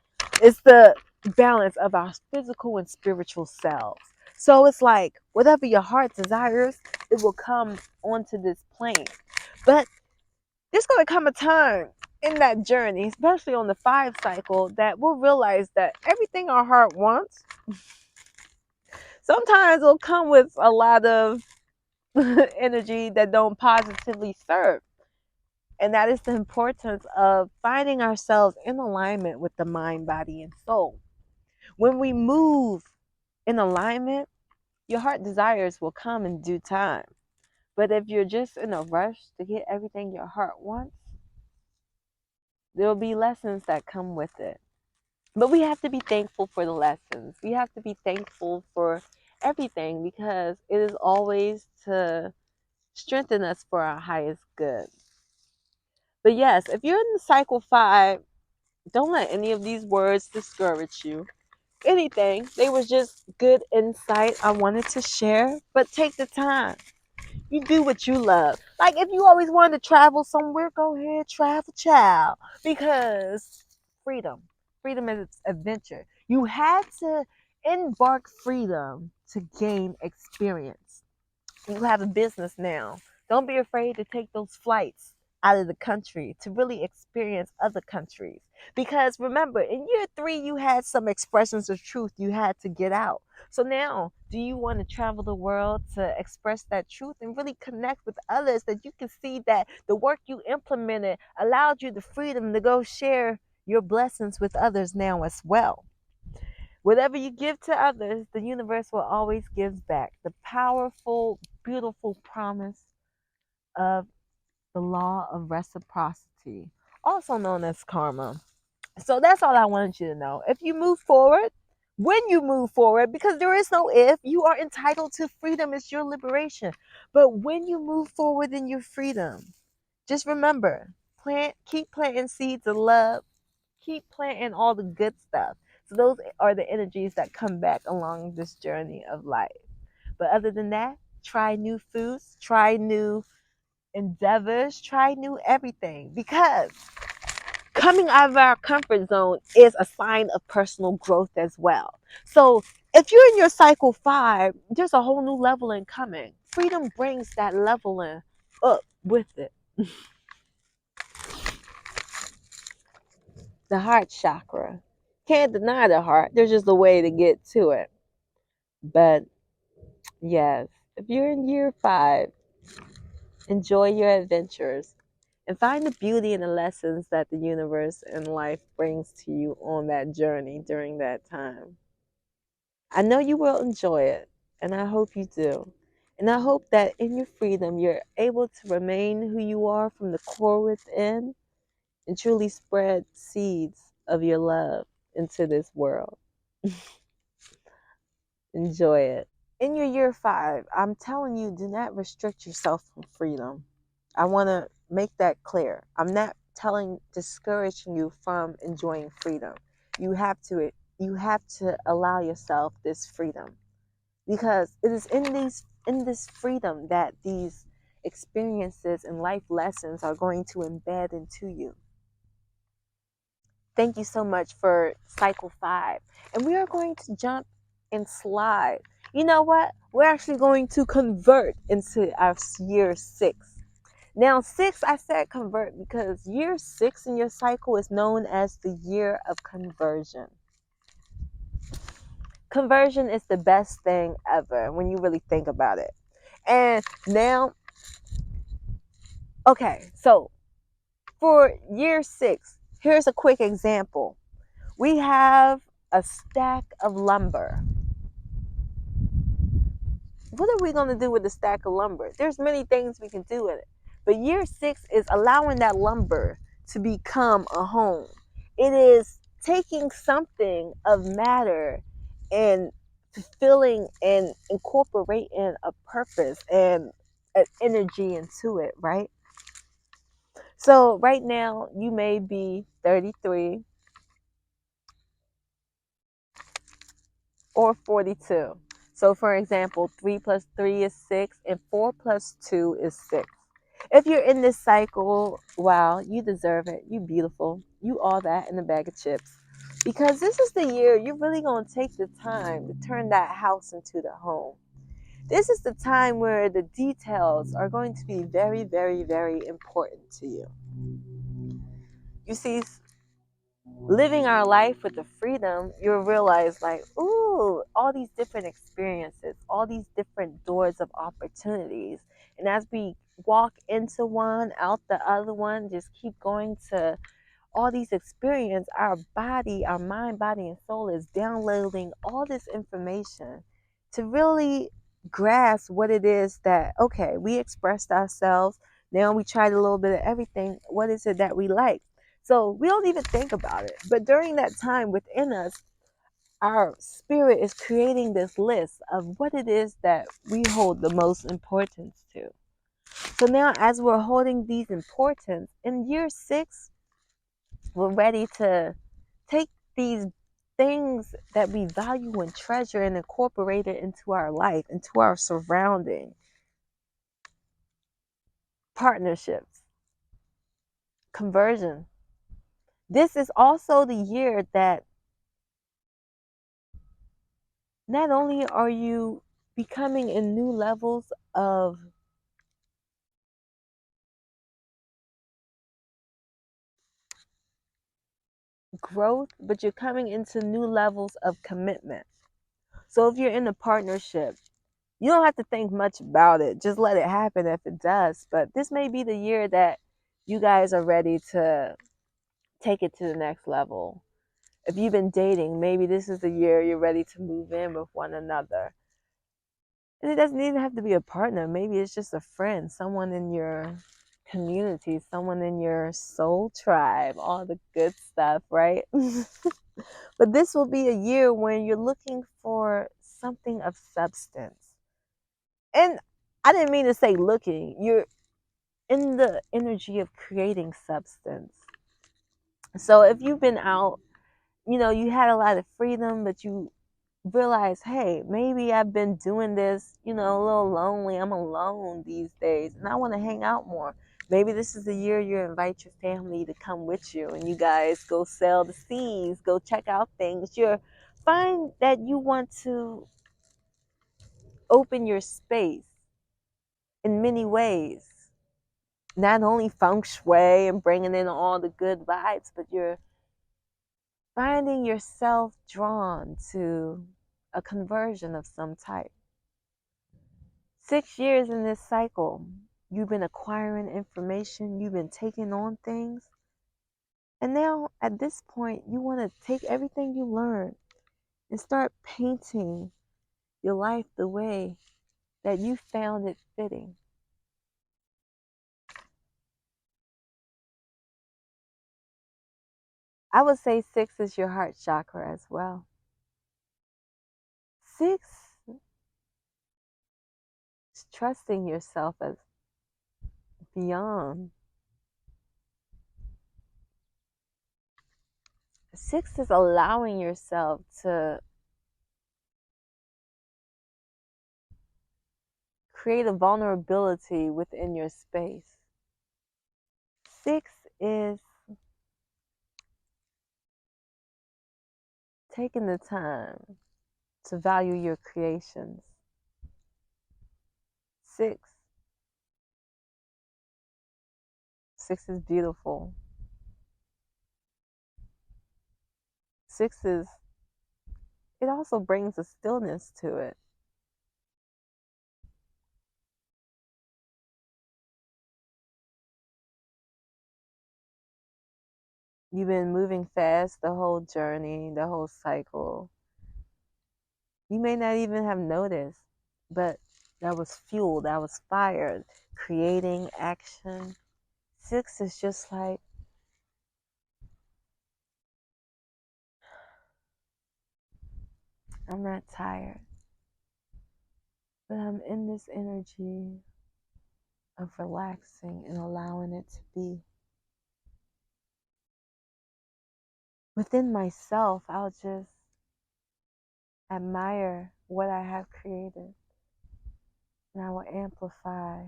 It's the balance of our physical and spiritual selves. So it's like whatever your heart desires, it will come onto this plane. But there's going to come a time in that journey, especially on the five cycle, that we'll realize that everything our heart wants, sometimes it'll come with a lot of energy that don't positively serve. And that is the importance of finding ourselves in alignment with the mind, body, and soul. When we move in alignment, your heart desires will come in due time. But if you're just in a rush to get everything your heart wants, there'll be lessons that come with it. But we have to be thankful for the lessons. We have to be thankful for everything because it is always to strengthen us for our highest good. But yes, if you're in the cycle five, don't let any of these words discourage you. Anything. They was just good insight I wanted to share. But take the time. You do what you love. Like if you always wanted to travel somewhere, go ahead, travel, child. Because freedom. Freedom is adventure. You had to embark freedom to gain experience. You have a business now. Don't be afraid to take those flights out of the country to really experience other countries. Because remember, in year three, you had some expressions of truth you had to get out. So now, do you want to travel the world to express that truth and really connect with others that you can see that the work you implemented allowed you the freedom to go share your blessings with others now as well? Whatever you give to others, the universe will always give back. The powerful, beautiful promise of the law of reciprocity, also known as karma. So that's all I wanted you to know. If you move forward, when you move forward, because there is no if, you are entitled to freedom. It's your liberation. But when you move forward in your freedom, just remember, keep planting seeds of love, keep planting all the good stuff. So those are the energies that come back along this journey of life. But other than that, try new foods, try new endeavors, try new everything, because coming out of our comfort zone is a sign of personal growth as well. So if you're in your cycle five, there's a whole new leveling coming. Freedom brings that leveling up with it. The heart chakra. Can't deny the heart. There's just a way to get to it. But yes, if you're in year five, enjoy your adventures. and find the beauty and the lessons that the universe and life brings to you on that journey during that time. I know you will enjoy it, and I hope you do. And I hope that in your freedom, you're able to remain who you are from the core within and truly spread seeds of your love into this world. Enjoy it. In your year 5, I'm telling you, do not restrict yourself from freedom. I want to make that clear. I'm not discouraging you from enjoying freedom. You have to you have to allow yourself this freedom, because it is in this freedom that these experiences and life lessons are going to embed into you. Thank you so much for cycle 5. And we are going to jump and slide. You know what? We're actually going to convert into our year 6. Now, 6, I said convert because year 6 in your cycle is known as the year of conversion. Conversion is the best thing ever when you really think about it. And now, okay, so for year 6, here's a quick example. We have a stack of lumber. What are we going to do with the stack of lumber? There's many things we can do with it. But year 6 is allowing that lumber to become a home. It is taking something of matter and fulfilling and incorporating a purpose and an energy into it, right? So right now you may be 33 or 42. So for example, 3 plus 3 is 6 and 4 plus 2 is 6. If you're in this cycle, wow, you deserve it. You beautiful. You all that in a bag of chips. Because this is the year you're really going to take the time to turn that house into the home. This is the time where the details are going to be very, very, very important to you. You see, living our life with the freedom, you'll realize like, ooh, all these different experiences, all these different doors of opportunities. And as we walk into one, out the other one, just keep going to all these experiences, our body, our mind, body, and soul is downloading all this information to really grasp what it is that, okay, we expressed ourselves. Now we tried a little bit of everything. What is it that we like? So we don't even think about it. But during that time within us, our spirit is creating this list of what it is that we hold the most importance to. So now, as we're holding these importance, in year 6, we're ready to take these things that we value and treasure and incorporate it into our life, into our surrounding, partnerships, conversion. This is also the year that not only are you becoming in new levels of growth, but you're coming into new levels of commitment. So if you're in a partnership, you don't have to think much about it. Just let it happen if it does. But this may be the year that you guys are ready to take it to the next level. If you've been dating, maybe this is the year you're ready to move in with one another. And it doesn't even have to be a partner. Maybe it's just a friend, someone in your community, someone in your soul tribe, all the good stuff, right? But this will be a year when you're looking for something of substance. And I didn't mean to say looking, you're in the energy of creating substance. So if you've been out, you had a lot of freedom, but you realize, hey, maybe I've been doing this, a little lonely. I'm alone these days and I want to hang out more. Maybe this is the year you invite your family to come with you and you guys go sail the seas, go check out things. You find that you want to open your space in many ways. Not only feng shui and bringing in all the good vibes, but you're finding yourself drawn to a conversion of some type. 6 years in this cycle. You've been acquiring information, you've been taking on things. And now at this point, you want to take everything you learned and start painting your life the way that you found it fitting. I would say 6 is your heart chakra as well. 6 is trusting yourself as beyond. 6 is allowing yourself to create a vulnerability within your space. 6 is taking the time to value your creations. 6 is beautiful. 6 is, it also brings a stillness to it. You've been moving fast the whole journey, the whole cycle. You may not even have noticed, but that was fuel, that was fire, creating action. 6 is just like, I'm not tired, but I'm in this energy of relaxing and allowing it to be. Within myself, I'll just admire what I have created, and I will amplify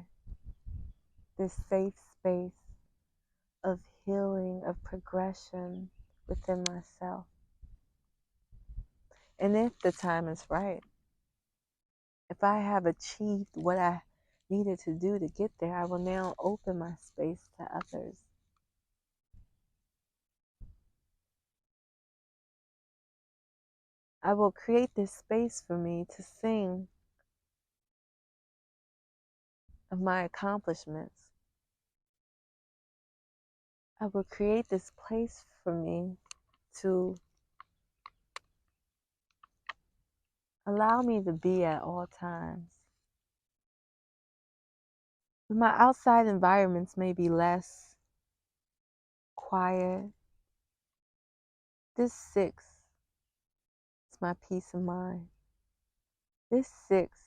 this safe space of healing, of progression within myself. And if the time is right, if I have achieved what I needed to do to get there, I will now open my space to others. I will create this space for me to sing of my accomplishments. I will create this place for me to allow me to be at all times. My outside environments may be less quiet. This 6 is my peace of mind. This 6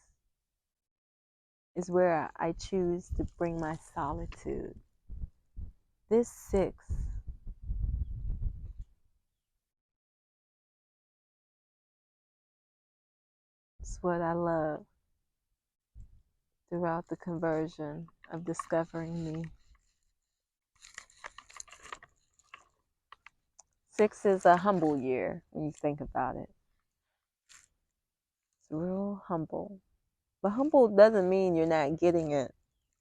is where I choose to bring my solitude. This 6 is what I love throughout the conversion of discovering me. 6 is a humble year when you think about it. It's real humble. But humble doesn't mean you're not getting it.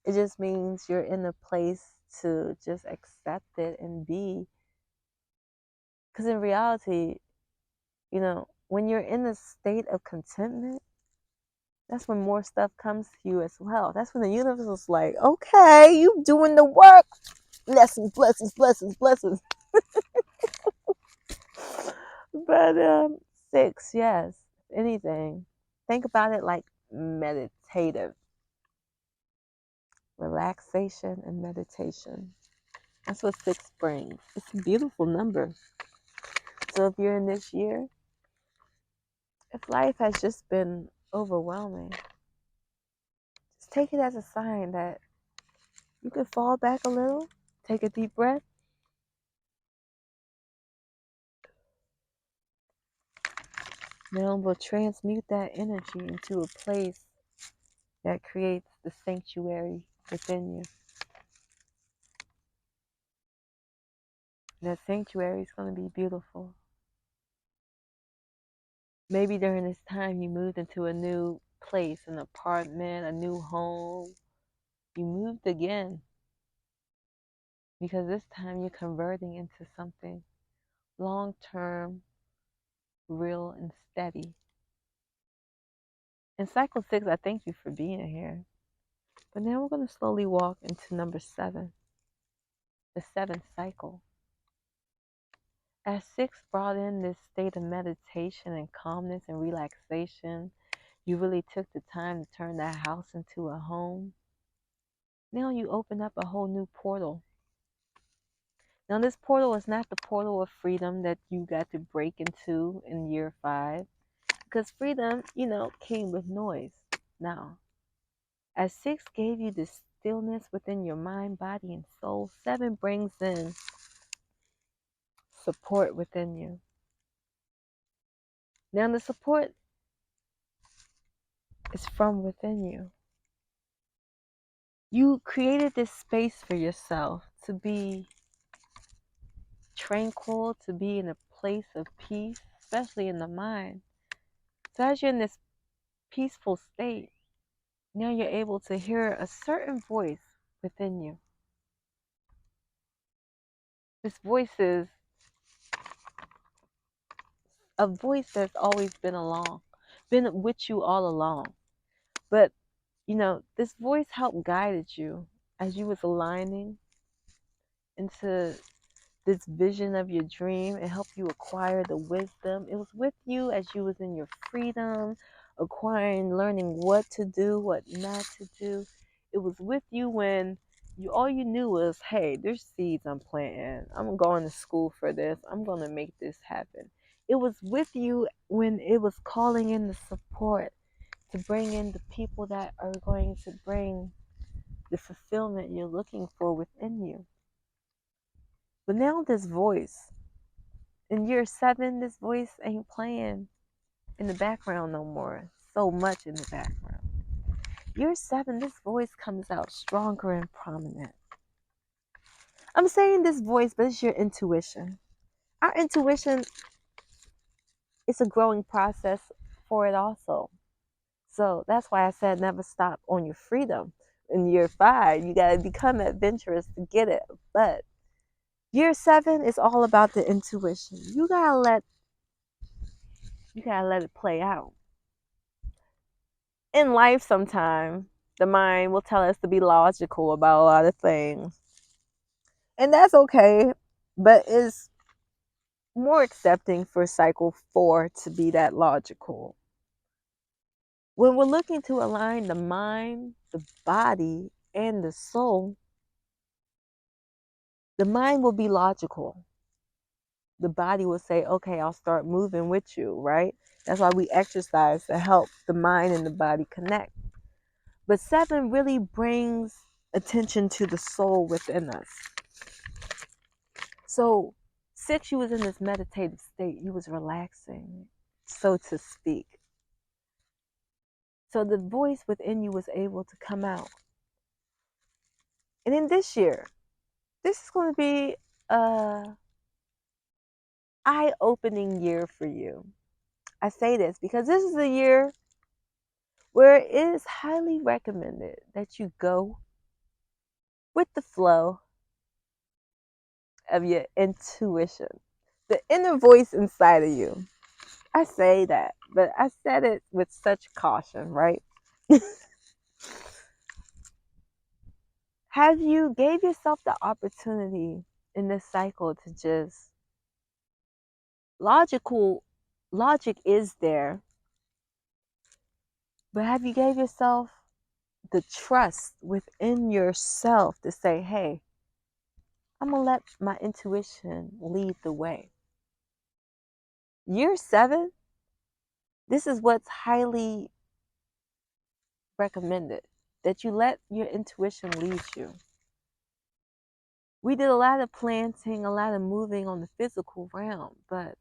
It just means you're in a place to just accept it and be. Because in reality, you know, when you're in a state of contentment, that's when more stuff comes to you as well. That's when the universe is like, okay, you doing the work. Blessings, blessings, blessings, blessings. But 6, yes, if anything, think about it like meditative. Relaxation and meditation. That's what 6 brings. It's a beautiful number. So if you're in this year, if life has just been overwhelming, just take it as a sign that you can fall back a little, take a deep breath, then we'll transmute that energy into a place that creates the sanctuary within you. And that sanctuary is going to be beautiful. Maybe during this time you moved into a new place, an apartment, a new home. You moved again because this time you're converting into something long-term, real, and steady. And Cycle 6, I thank you for being here. But now we're going to slowly walk into number 7, the 7th cycle. As 6 brought in this state of meditation and calmness and relaxation, you really took the time to turn that house into a home. Now you open up a whole new portal. Now this portal is not the portal of freedom that you got to break into in year 5, because freedom, came with noise. Now, as 6 gave you this stillness within your mind, body, and soul, 7 brings in support within you. Now the support is from within you. You created this space for yourself to be tranquil, to be in a place of peace, especially in the mind. So as you're in this peaceful state, now you're able to hear a certain voice within you. This voice is a voice that's always been with you all along. But, this voice helped guided you as you was aligning into this vision of your dream. It helped you acquire the wisdom. It was with you as you was in your freedom, acquiring, learning what to do, what not to do. It was with you when all you knew was, hey, there's seeds I'm planting. I'm going to school for this. I'm going to make this happen. It was with you when it was calling in the support to bring in the people that are going to bring the fulfillment you're looking for within you. But now this voice, in year 7, this voice ain't playing in the background no more. So much in the background. Year 7, this voice comes out stronger and prominent. I'm saying this voice, but it's your intuition. Our intuition is a growing process for it also. So that's why I said never stop on your freedom. In year 5, you got to become adventurous to get it. But year 7 is all about the intuition. You gotta let it play out. In life, sometimes the mind will tell us to be logical about a lot of things, and that's okay. But it's more accepting for cycle 4 to be that logical. When we're looking to align the mind, the body, and the soul, the mind will be logical. The body will say, okay, I'll start moving with you, right? That's why we exercise to help the mind and the body connect. But 7 really brings attention to the soul within us. So 6, you was in this meditative state. You was relaxing, so to speak. So the voice within you was able to come out. And in this year, this is going to be a eye-opening year for you. I say this because this is a year where it is highly recommended that you go with the flow of your intuition, the inner voice inside of you. I say that, but I said it with such caution, right? Have you gave yourself the opportunity in this cycle to just logic is there, but have you gave yourself the trust within yourself to say, hey, I'm gonna let my intuition lead the way? Year 7, this is what's highly recommended, that you let your intuition lead you. We did a lot of planting, a lot of moving on the physical realm, but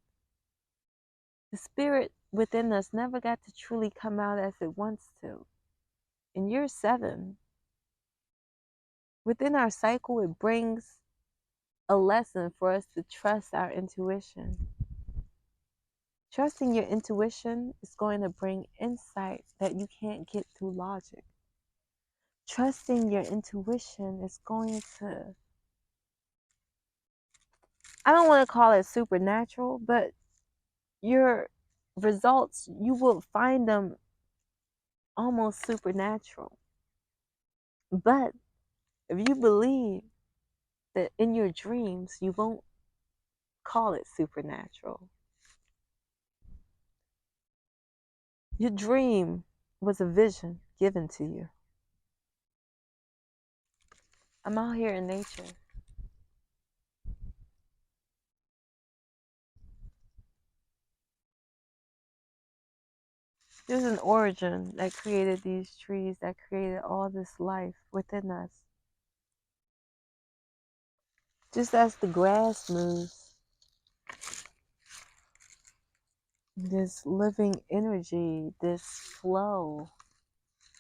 the spirit within us never got to truly come out as it wants to. In year 7, within our cycle, it brings a lesson for us to trust our intuition. Trusting your intuition is going to bring insight that you can't get through logic. Trusting your intuition is going to, I don't want to call it supernatural, but your results, you will find them almost supernatural. But if you believe that in your dreams, you won't call it supernatural. Your dream was a vision given to you. I'm out here in nature. There's an origin that created these trees, that created all this life within us. Just as the grass moves, this living energy, this flow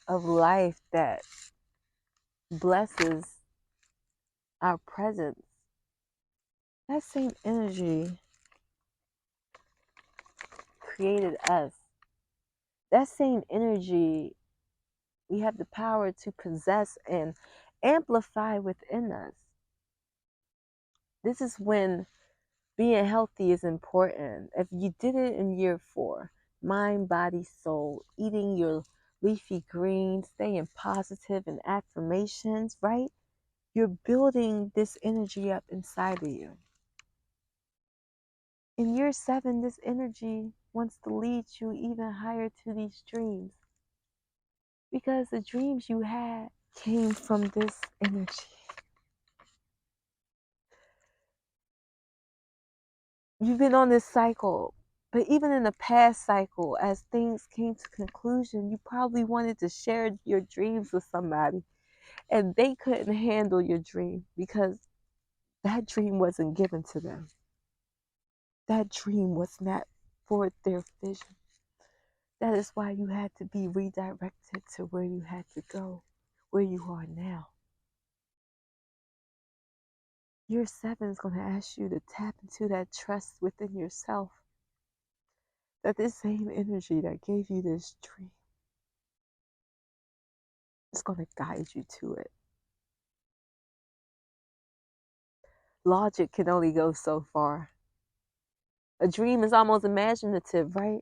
of life that blesses our presence, that same energy created us. That same energy we have the power to possess and amplify within us. This is when being healthy is important. If you did it in year 4, mind, body, soul, eating your leafy greens, staying positive and affirmations, right? You're building this energy up inside of you. In year 7, this energy wants to lead you even higher to these dreams. Because the dreams you had came from this energy. You've been on this cycle, but even in the past cycle, as things came to conclusion, you probably wanted to share your dreams with somebody, and they couldn't handle your dream because that dream wasn't given to them. That dream was not for their vision. That is why you had to be redirected to where you had to go, where you are now. Year 7 is going to ask you to tap into that trust within yourself, that this same energy that gave you this dream is going to guide you to it. Logic can only go so far. A dream is almost imaginative, right?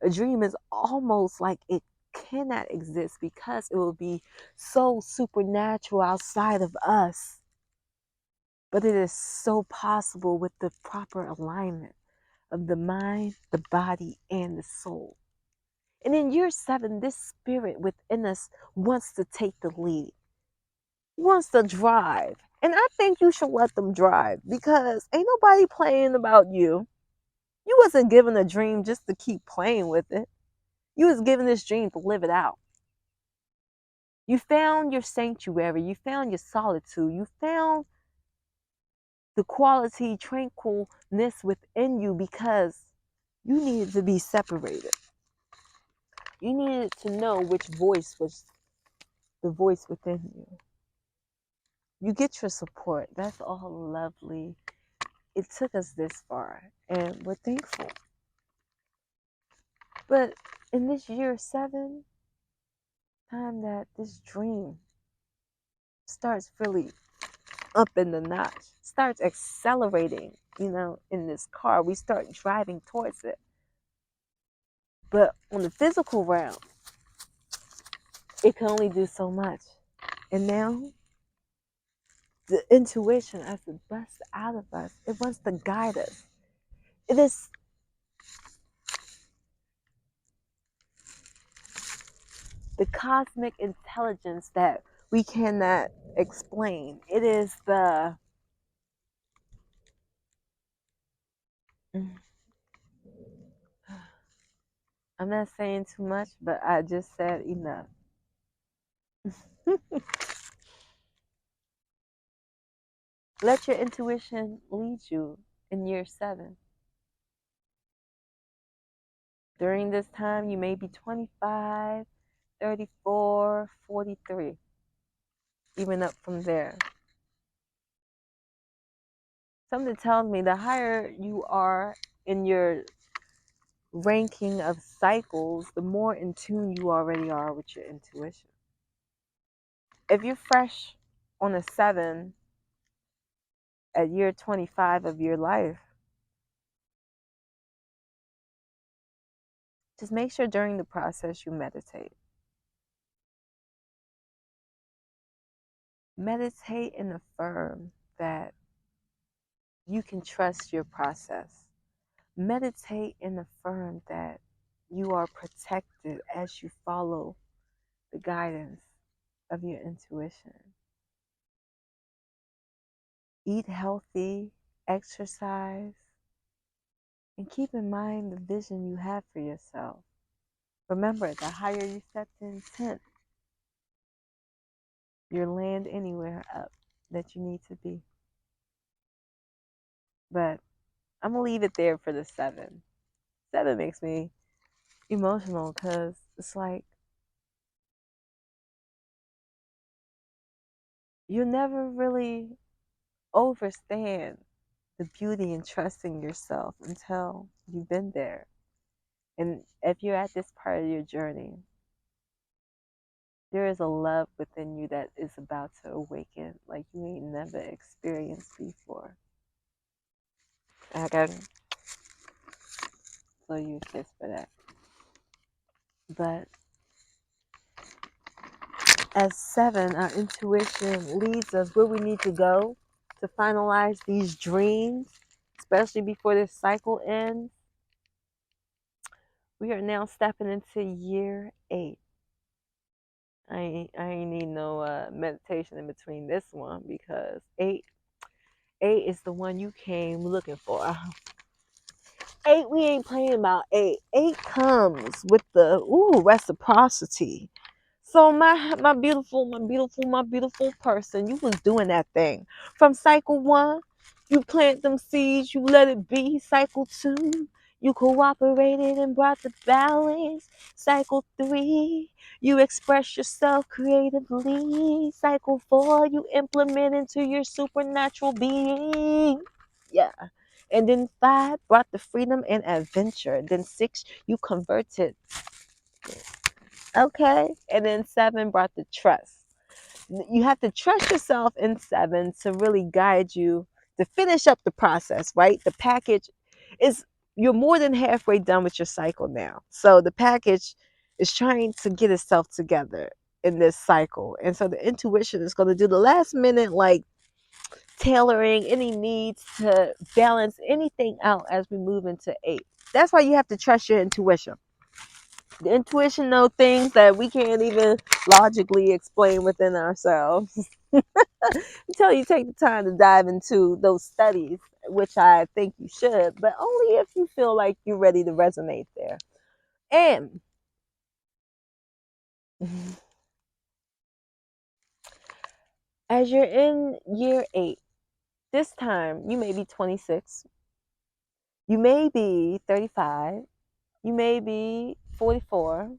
A dream is almost like it cannot exist because it will be so supernatural outside of us. But it is so possible with the proper alignment of the mind, the body, and the soul. And in year 7, this spirit within us wants to take the lead, wants to drive. And I think you should let them drive because ain't nobody playing about you. You wasn't given a dream just to keep playing with it. You was given this dream to live it out. You found your sanctuary. You found your solitude. You found the quality, tranquilness within you because you needed to be separated. You needed to know which voice was the voice within you. You get your support. That's all lovely. It took us this far, and we're thankful. But in this year 7, time that this dream starts really up in the notch, starts accelerating, in this car, we start driving towards it. But on the physical realm, it can only do so much. And now, the intuition as it busts out of us, it wants to guide us. It is the cosmic intelligence that we cannot explain. It is the I'm not saying too much, but I just said enough. Let your intuition lead you in year 7. During this time, you may be 25, 34, 43, even up from there. Something tells me the higher you are in your ranking of cycles, the more in tune you already are with your intuition. If you're fresh on a 7 at year 25 of your life, just make sure during the process you meditate. Meditate and affirm that you can trust your process. Meditate and affirm that you are protected as you follow the guidance of your intuition. Eat healthy, exercise, and keep in mind the vision you have for yourself. Remember, the higher you set the intent, you'll land anywhere up that you need to be. But I'm going to leave it there for the 7. 7 makes me emotional because it's like you never really understand the beauty in trusting yourself until you've been there. And if you're at this part of your journey, there is a love within you that is about to awaken like you ain't never experienced before. I gotta blow you a kiss for that. But as 7, our intuition leads us where we need to go to finalize these dreams, especially before this cycle ends. We are now stepping into year 8. I ain't need no meditation in between this one because 8 is the one you came looking for. 8, we ain't playing about 8. 8 comes with the reciprocity. So my beautiful person, you was doing that thing. From cycle 1, you plant them seeds, you let it be. Cycle 2, you cooperated and brought the balance. Cycle 3, you express yourself creatively. Cycle 4, you implement into your supernatural being. Yeah. And then 5 brought the freedom and adventure. Then 6, you converted. Okay. And then 7 brought the trust. You have to trust yourself in 7 to really guide you to finish up the process, right? The package is, you're more than halfway done with your cycle now. So the package is trying to get itself together in this cycle. And so the intuition is going to do the last minute, like, tailoring any needs to balance anything out as we move into 8. That's why you have to trust your intuition. The intuition knows things that we can't even logically explain within ourselves until you take the time to dive into those studies, which I think you should, but only if you feel like you're ready to resonate there. And as you're in year 8, this time you may be 26, you may be 35, you may be 44,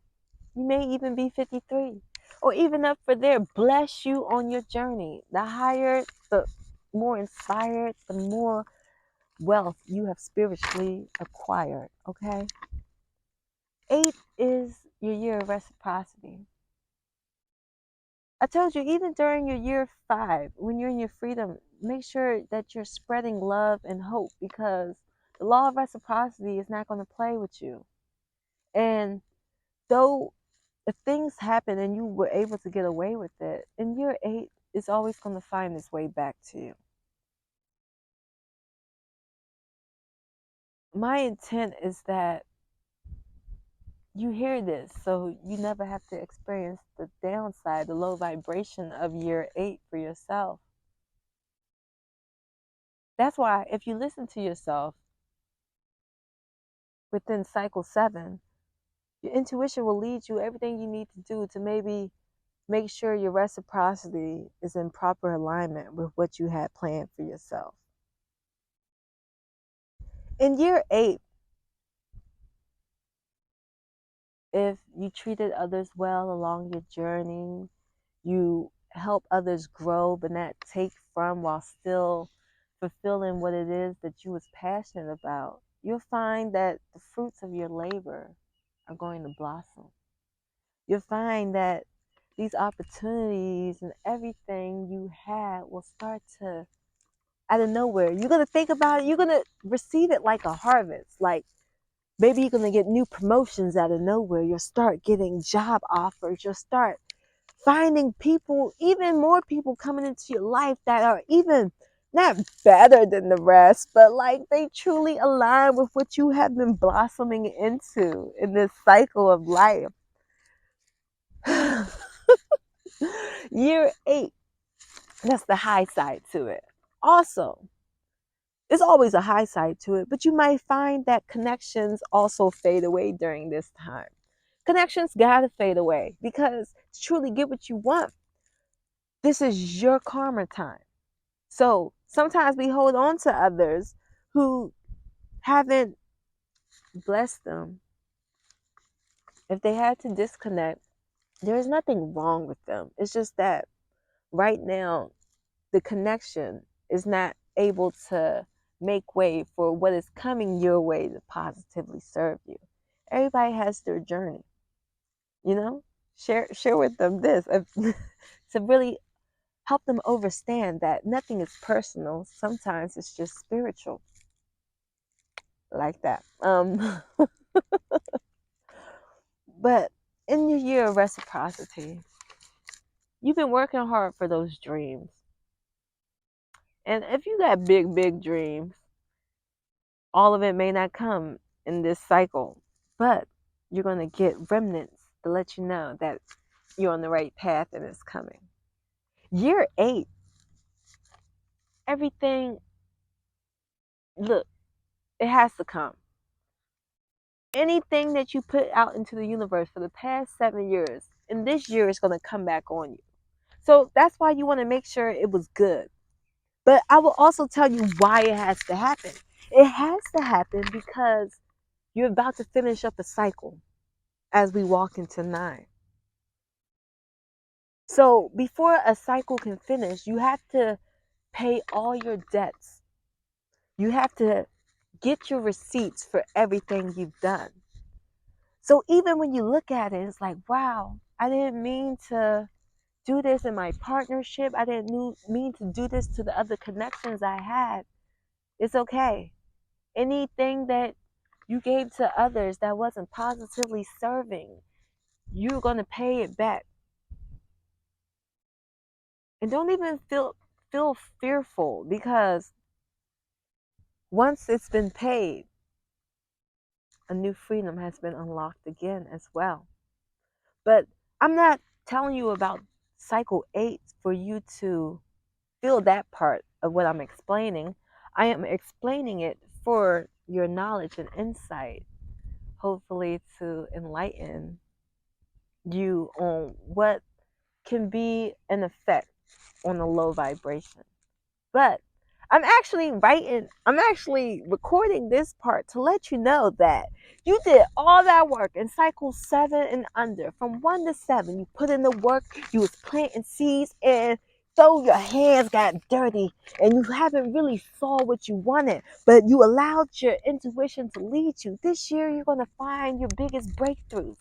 you may even be 53, or even up for there. Bless you on your journey. The higher, the more inspired, the more wealth you have spiritually acquired, okay? 8 is your year of reciprocity. I told you, even during your year 5, when you're in your freedom, make sure that you're spreading love and hope because the law of reciprocity is not going to play with you. And though if things happen and you were able to get away with it, in year 8, it's always going to find its way back to you. My intent is that you hear this so you never have to experience the downside, the low vibration of year 8 for yourself. That's why if you listen to yourself within cycle 7, your intuition will lead you everything you need to do to maybe make sure your reciprocity is in proper alignment with what you had planned for yourself. In year 8, if you treated others well along your journey, you help others grow but not take from while still fulfilling what it is that you was passionate about, you'll find that the fruits of your labor are going to blossom. You'll find that these opportunities and everything you had will start to, out of nowhere, you're going to think about it, you're going to receive it like a harvest. Like maybe you're going to get new promotions out of nowhere. You'll start getting job offers. You'll start finding people, even more people coming into your life that are even not better than the rest, but like they truly align with what you have been blossoming into in this cycle of life. Year 8, that's the high side to it. Also, there's always a high side to it, but you might find that connections also fade away during this time. Connections gotta fade away because to truly get what you want, this is your karma time. So sometimes we hold on to others who haven't blessed them. If they had to disconnect, there's nothing wrong with them. It's just that right now, the connection is not able to make way for what is coming your way to positively serve you. Everybody has their journey, you know? Share with them this to really help them understand that nothing is personal. Sometimes it's just spiritual, like that. But in your year of reciprocity, you've been working hard for those dreams. And if you got big, big dreams, all of it may not come in this cycle, but you're going to get remnants to let you know that you're on the right path and it's coming. Year 8, everything, look, it has to come. Anything that you put out into the universe for the past 7 years, in this year, it's going to come back on you. So that's why you want to make sure it was good. But I will also tell you why it has to happen. It has to happen because you're about to finish up a cycle as we walk into 9. So before a cycle can finish, you have to pay all your debts. You have to get your receipts for everything you've done. So even when you look at it, it's like, wow, I didn't mean to do this in my partnership. I didn't mean to do this to the other connections I had. It's okay. Anything that you gave to others that wasn't positively serving, you're going to pay it back. And don't even feel fearful, because once it's been paid, a new freedom has been unlocked again as well. But I'm not telling you about cycle 8 for you to feel that part of what I'm explaining. I am explaining it for your knowledge and insight, hopefully to enlighten you on what can be an effect on a low vibration. But I'm actually recording this part to let you know that you did all that work in cycle 7 and under. From 1 to 7, you put in the work, you was planting seeds, and though your hands got dirty and you haven't really saw what you wanted, but you allowed your intuition to lead you. This year, you're going to find your biggest breakthroughs.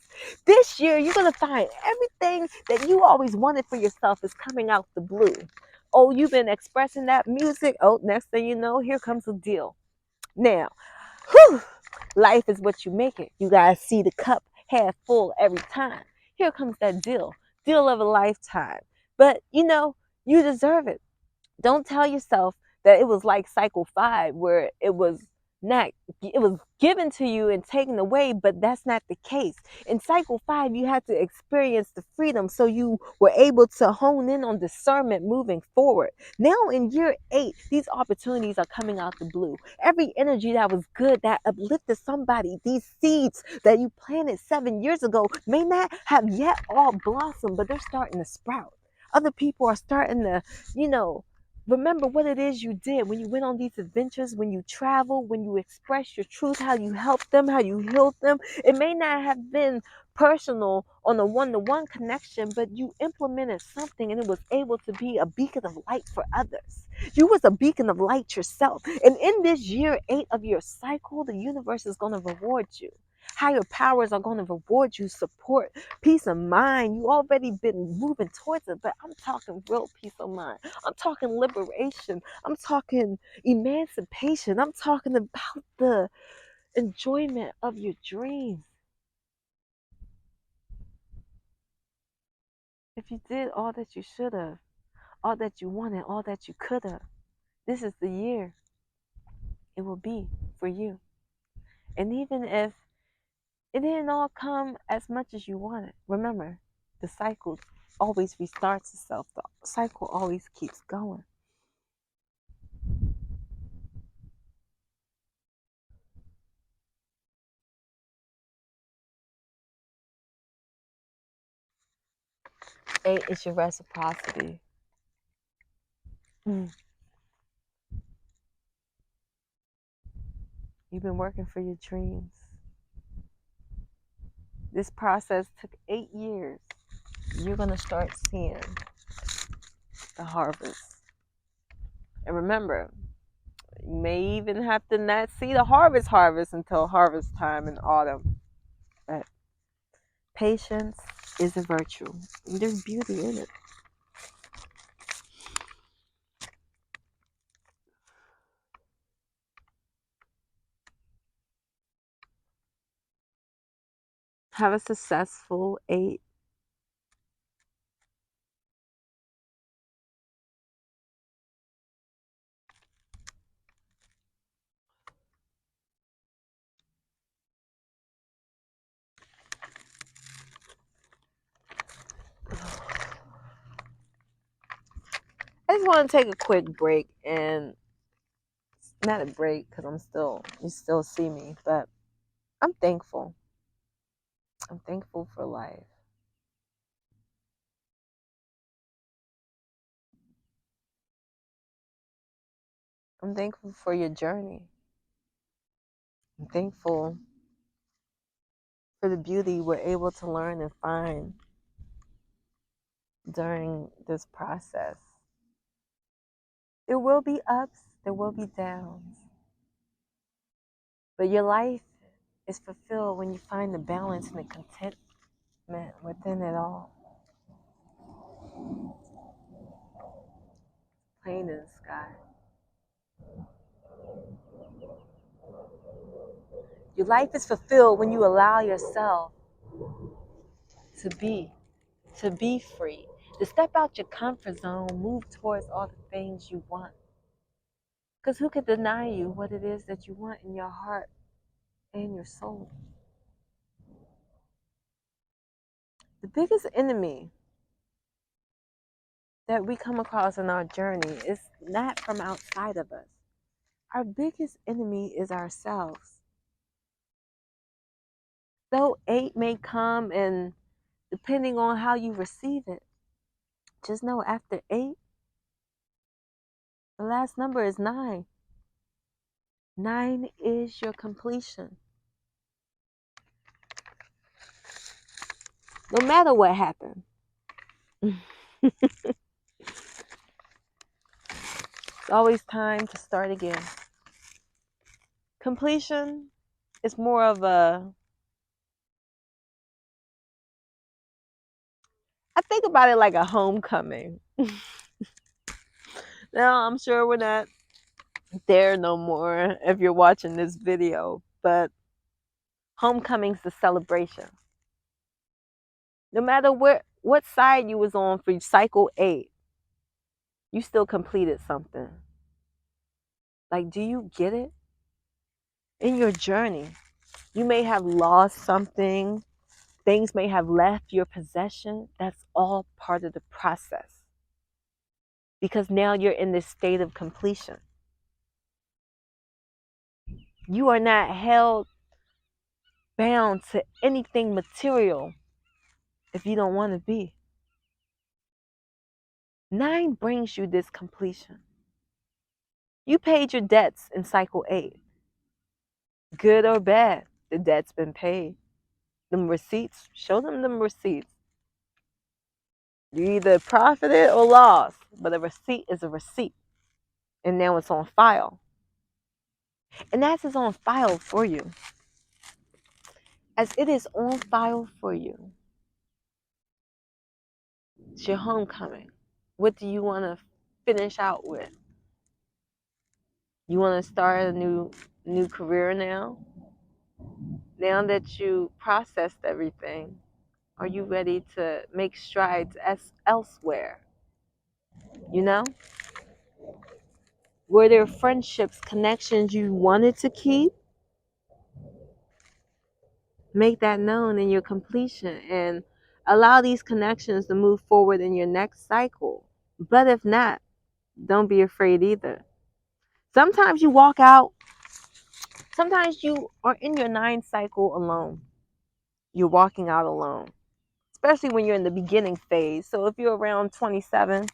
This year, you're going to find everything that you always wanted for yourself is coming out the blue. Oh, you've been expressing that music. Oh, next thing you know, here comes a deal. Now, whew, life is what you make it. You gotta see the cup half full every time. Here comes that deal of a lifetime. But you deserve it. Don't tell yourself that it was like cycle 5 where it was given to you and taken away, but that's not the case. In cycle 5, you had to experience the freedom, so you were able to hone in on discernment moving forward. Now in year 8, these opportunities are coming out the blue. Every energy that was good, that uplifted somebody, these seeds that you planted 7 years ago may not have yet all blossomed, but they're starting to sprout. Other people are starting to, remember what it is you did when you went on these adventures, when you traveled, when you expressed your truth, how you helped them, how you healed them. It may not have been personal on a one-to-one connection, but you implemented something and it was able to be a beacon of light for others. You was a beacon of light yourself. And in this year 8 of your cycle, the universe is going to reward you. Higher powers are going to reward you, support, peace of mind. You already been moving towards it, but I'm talking real peace of mind. I'm talking liberation. I'm talking emancipation. I'm talking about the enjoyment of your dreams. If you did all that you should have, all that you wanted, all that you could have, this is the year it will be for you. And even if it didn't all come as much as you wanted, remember, the cycle always restarts itself. The cycle always keeps going. Eight is your reciprocity. Mm. You've been working for your dreams. This process took 8 years. You're going to start seeing the harvest. And remember, you may even have to not see the harvest until harvest time in autumn. But patience is a virtue. There's beauty in it. Have a successful 8. I just want to take a quick break, and not a break because you still see me, but I'm thankful. I'm thankful for life. I'm thankful for your journey. I'm thankful for the beauty we're able to learn and find during this process. There will be ups, there will be downs, but your life is fulfilled when you find the balance and the contentment within it all. Plain in the sky. Your life is fulfilled when you allow yourself to be free, to step out your comfort zone, move towards all the things you want. Because who could deny you what it is that you want in your heart and your soul? The biggest enemy that we come across in our journey is not from outside of us. Our biggest enemy is ourselves. Though 8 may come, and depending on how you receive it, just know after 8, the last number is 9. 9 is your completion. No matter what happened. It's always time to start again. Completion is more of I think about it like a homecoming. Now, I'm sure we're not there no more if you're watching this video, but homecoming's the celebration. No matter what side you was on for cycle 8, you still completed something. Like, do you get it? In your journey, you may have lost something, things may have left your possession. That's all part of the process. Because now you're in this state of completion. You are not held bound to anything material if you don't want to be. 9 brings you this completion. You paid your debts in cycle 8. Good or bad, the debt's been paid. Them receipts, show them receipts. You either profited or lost, but a receipt is a receipt. And now it's on file. And that's is on file for you. As it is on file for you, it's your homecoming. What do you want to finish out with? You want to start a new career now? Now that you processed everything, Are you ready to make strides elsewhere? You know? Were there friendships, connections you wanted to keep? Make that known in your completion and allow these connections to move forward in your next cycle. But if not, don't be afraid either. Sometimes you walk out, sometimes you are in your 9 cycle alone. You're walking out alone, especially when you're in the beginning phase. So if you're around 27,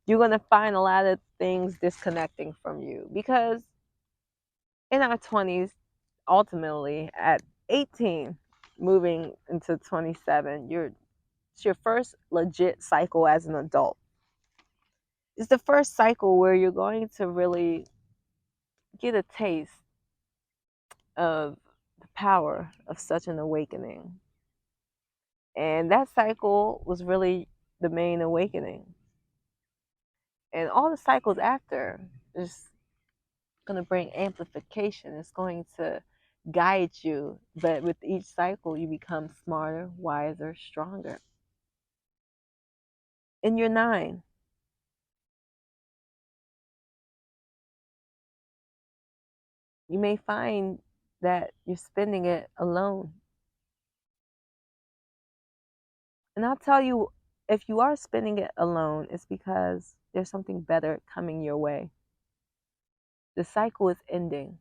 you're going to find a lot of things disconnecting from you because in our 20s, ultimately at 18, moving into 27, it's your first legit cycle as an adult. It's the first cycle where you're going to really get a taste of the power of such an awakening. And that cycle was really the main awakening. And all the cycles after is going to bring amplification. It's going to guide you. But with each cycle, you become smarter, wiser, stronger. In your 9, you may find that you're spending it alone. And I'll tell you, if you are spending it alone, it's because there's something better coming your way. The cycle is ending.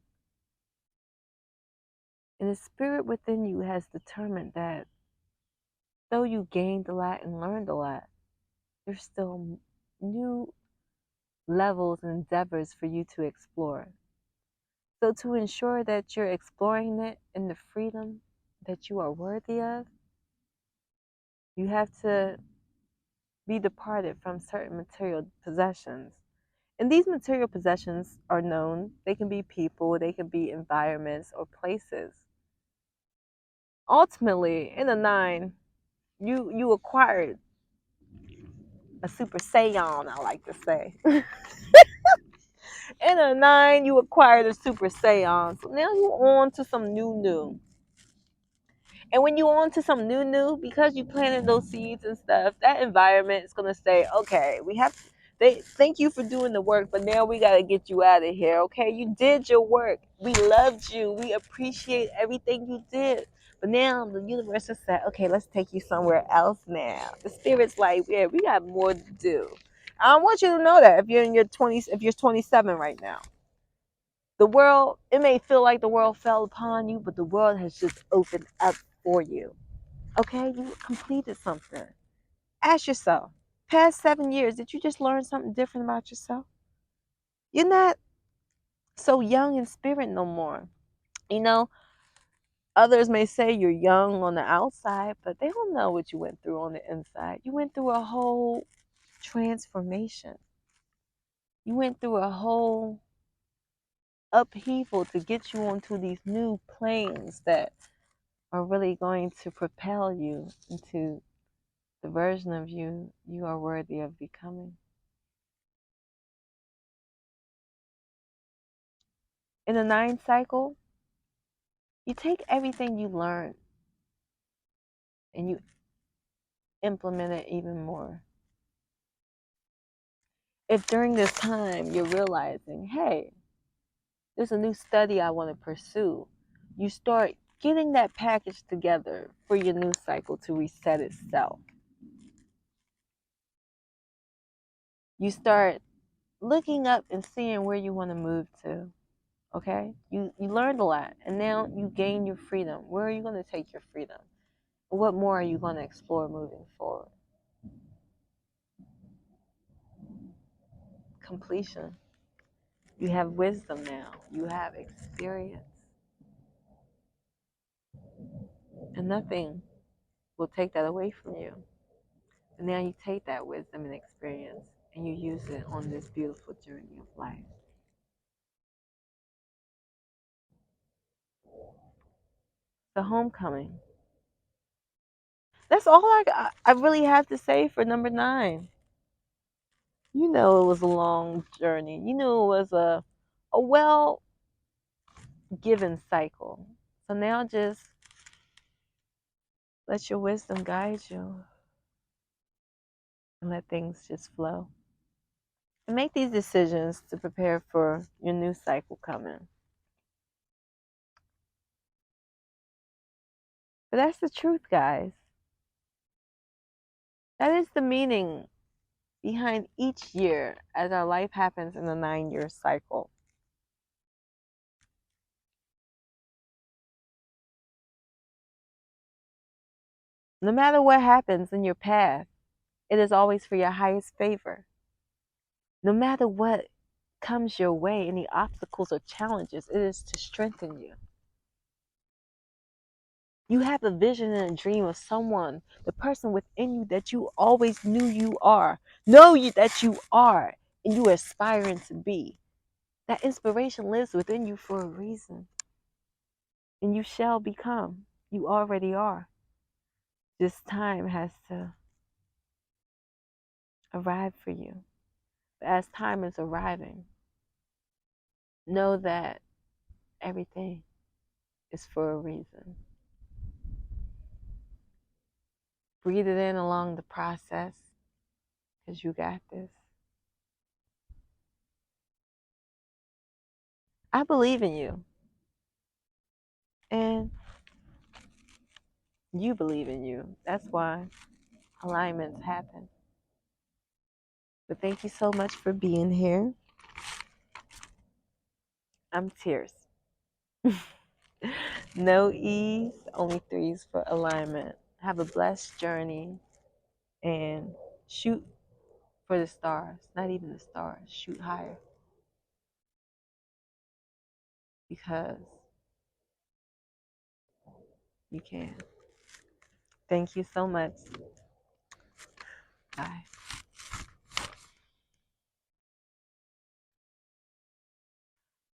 And the spirit within you has determined that though you gained a lot and learned a lot, there's still new levels and endeavors for you to explore. So to ensure that you're exploring it in the freedom that you are worthy of, you have to be departed from certain material possessions. And these material possessions are known. They can be people, they can be environments or places. Ultimately, in a 9, you acquired a super saiyan, I like to say. In a 9, you acquired a super saiyan. So now you're on to some new. And when you on to some new, because you planted those seeds and stuff, that environment is gonna say, okay, they thank you for doing the work, but now we gotta get you out of here. Okay, you did your work. We loved you. We appreciate everything you did. But now the universe has said, okay, let's take you somewhere else now. The spirit's like, yeah, we got more to do. I want you to know that if you're in your 20s, if you're 27 right now, the world, it may feel like the world fell upon you, but the world has just opened up for you. Okay, you completed something. Ask yourself, past 7 years, did you just learn something different about yourself? You're not so young in spirit no more. You know, others may say you're young on the outside, but they don't know what you went through on the inside. You went through a whole transformation. You went through a whole upheaval to get you onto these new planes that are really going to propel you into the version of you you are worthy of becoming. In the 9 cycle, you take everything you learn and you implement it even more. If during this time you're realizing, hey, there's a new study I want to pursue, you start getting that package together for your new cycle to reset itself. You start looking up and seeing where you want to move to. Okay? You learned a lot and now you gain your freedom. Where are you going to take your freedom? What more are you going to explore moving forward? Completion. You have wisdom now. You have experience. And nothing will take that away from you. And now you take that wisdom and experience and you use it on this beautiful journey of life. The homecoming. That's all I really have to say for number 9. You know it was a long journey. You knew it was a well given cycle. So now just Let your wisdom guide you and let things just flow. And make these decisions to prepare for your new cycle coming. But that's the truth, guys. That is the meaning behind each year as our life happens in a 9-year cycle. No matter what happens in your path, it is always for your highest favor. No matter what comes your way, any obstacles or challenges, it is to strengthen you. You have a vision and a dream of someone, the person within you that you always knew you are. Know you that you are and you are aspiring to be. That inspiration lives within you for a reason. And you shall become. You already are. This time has to arrive for you. But as time is arriving, know that everything is for a reason. Breathe it in along the process because you got this. I believe in you. And you believe in you. That's why alignments happen. But thank you so much for being here. I'm Tears. No E's, only threes for alignment. Have a blessed journey and shoot for the stars. Not even the stars. Shoot higher. Because you can. Thank you so much.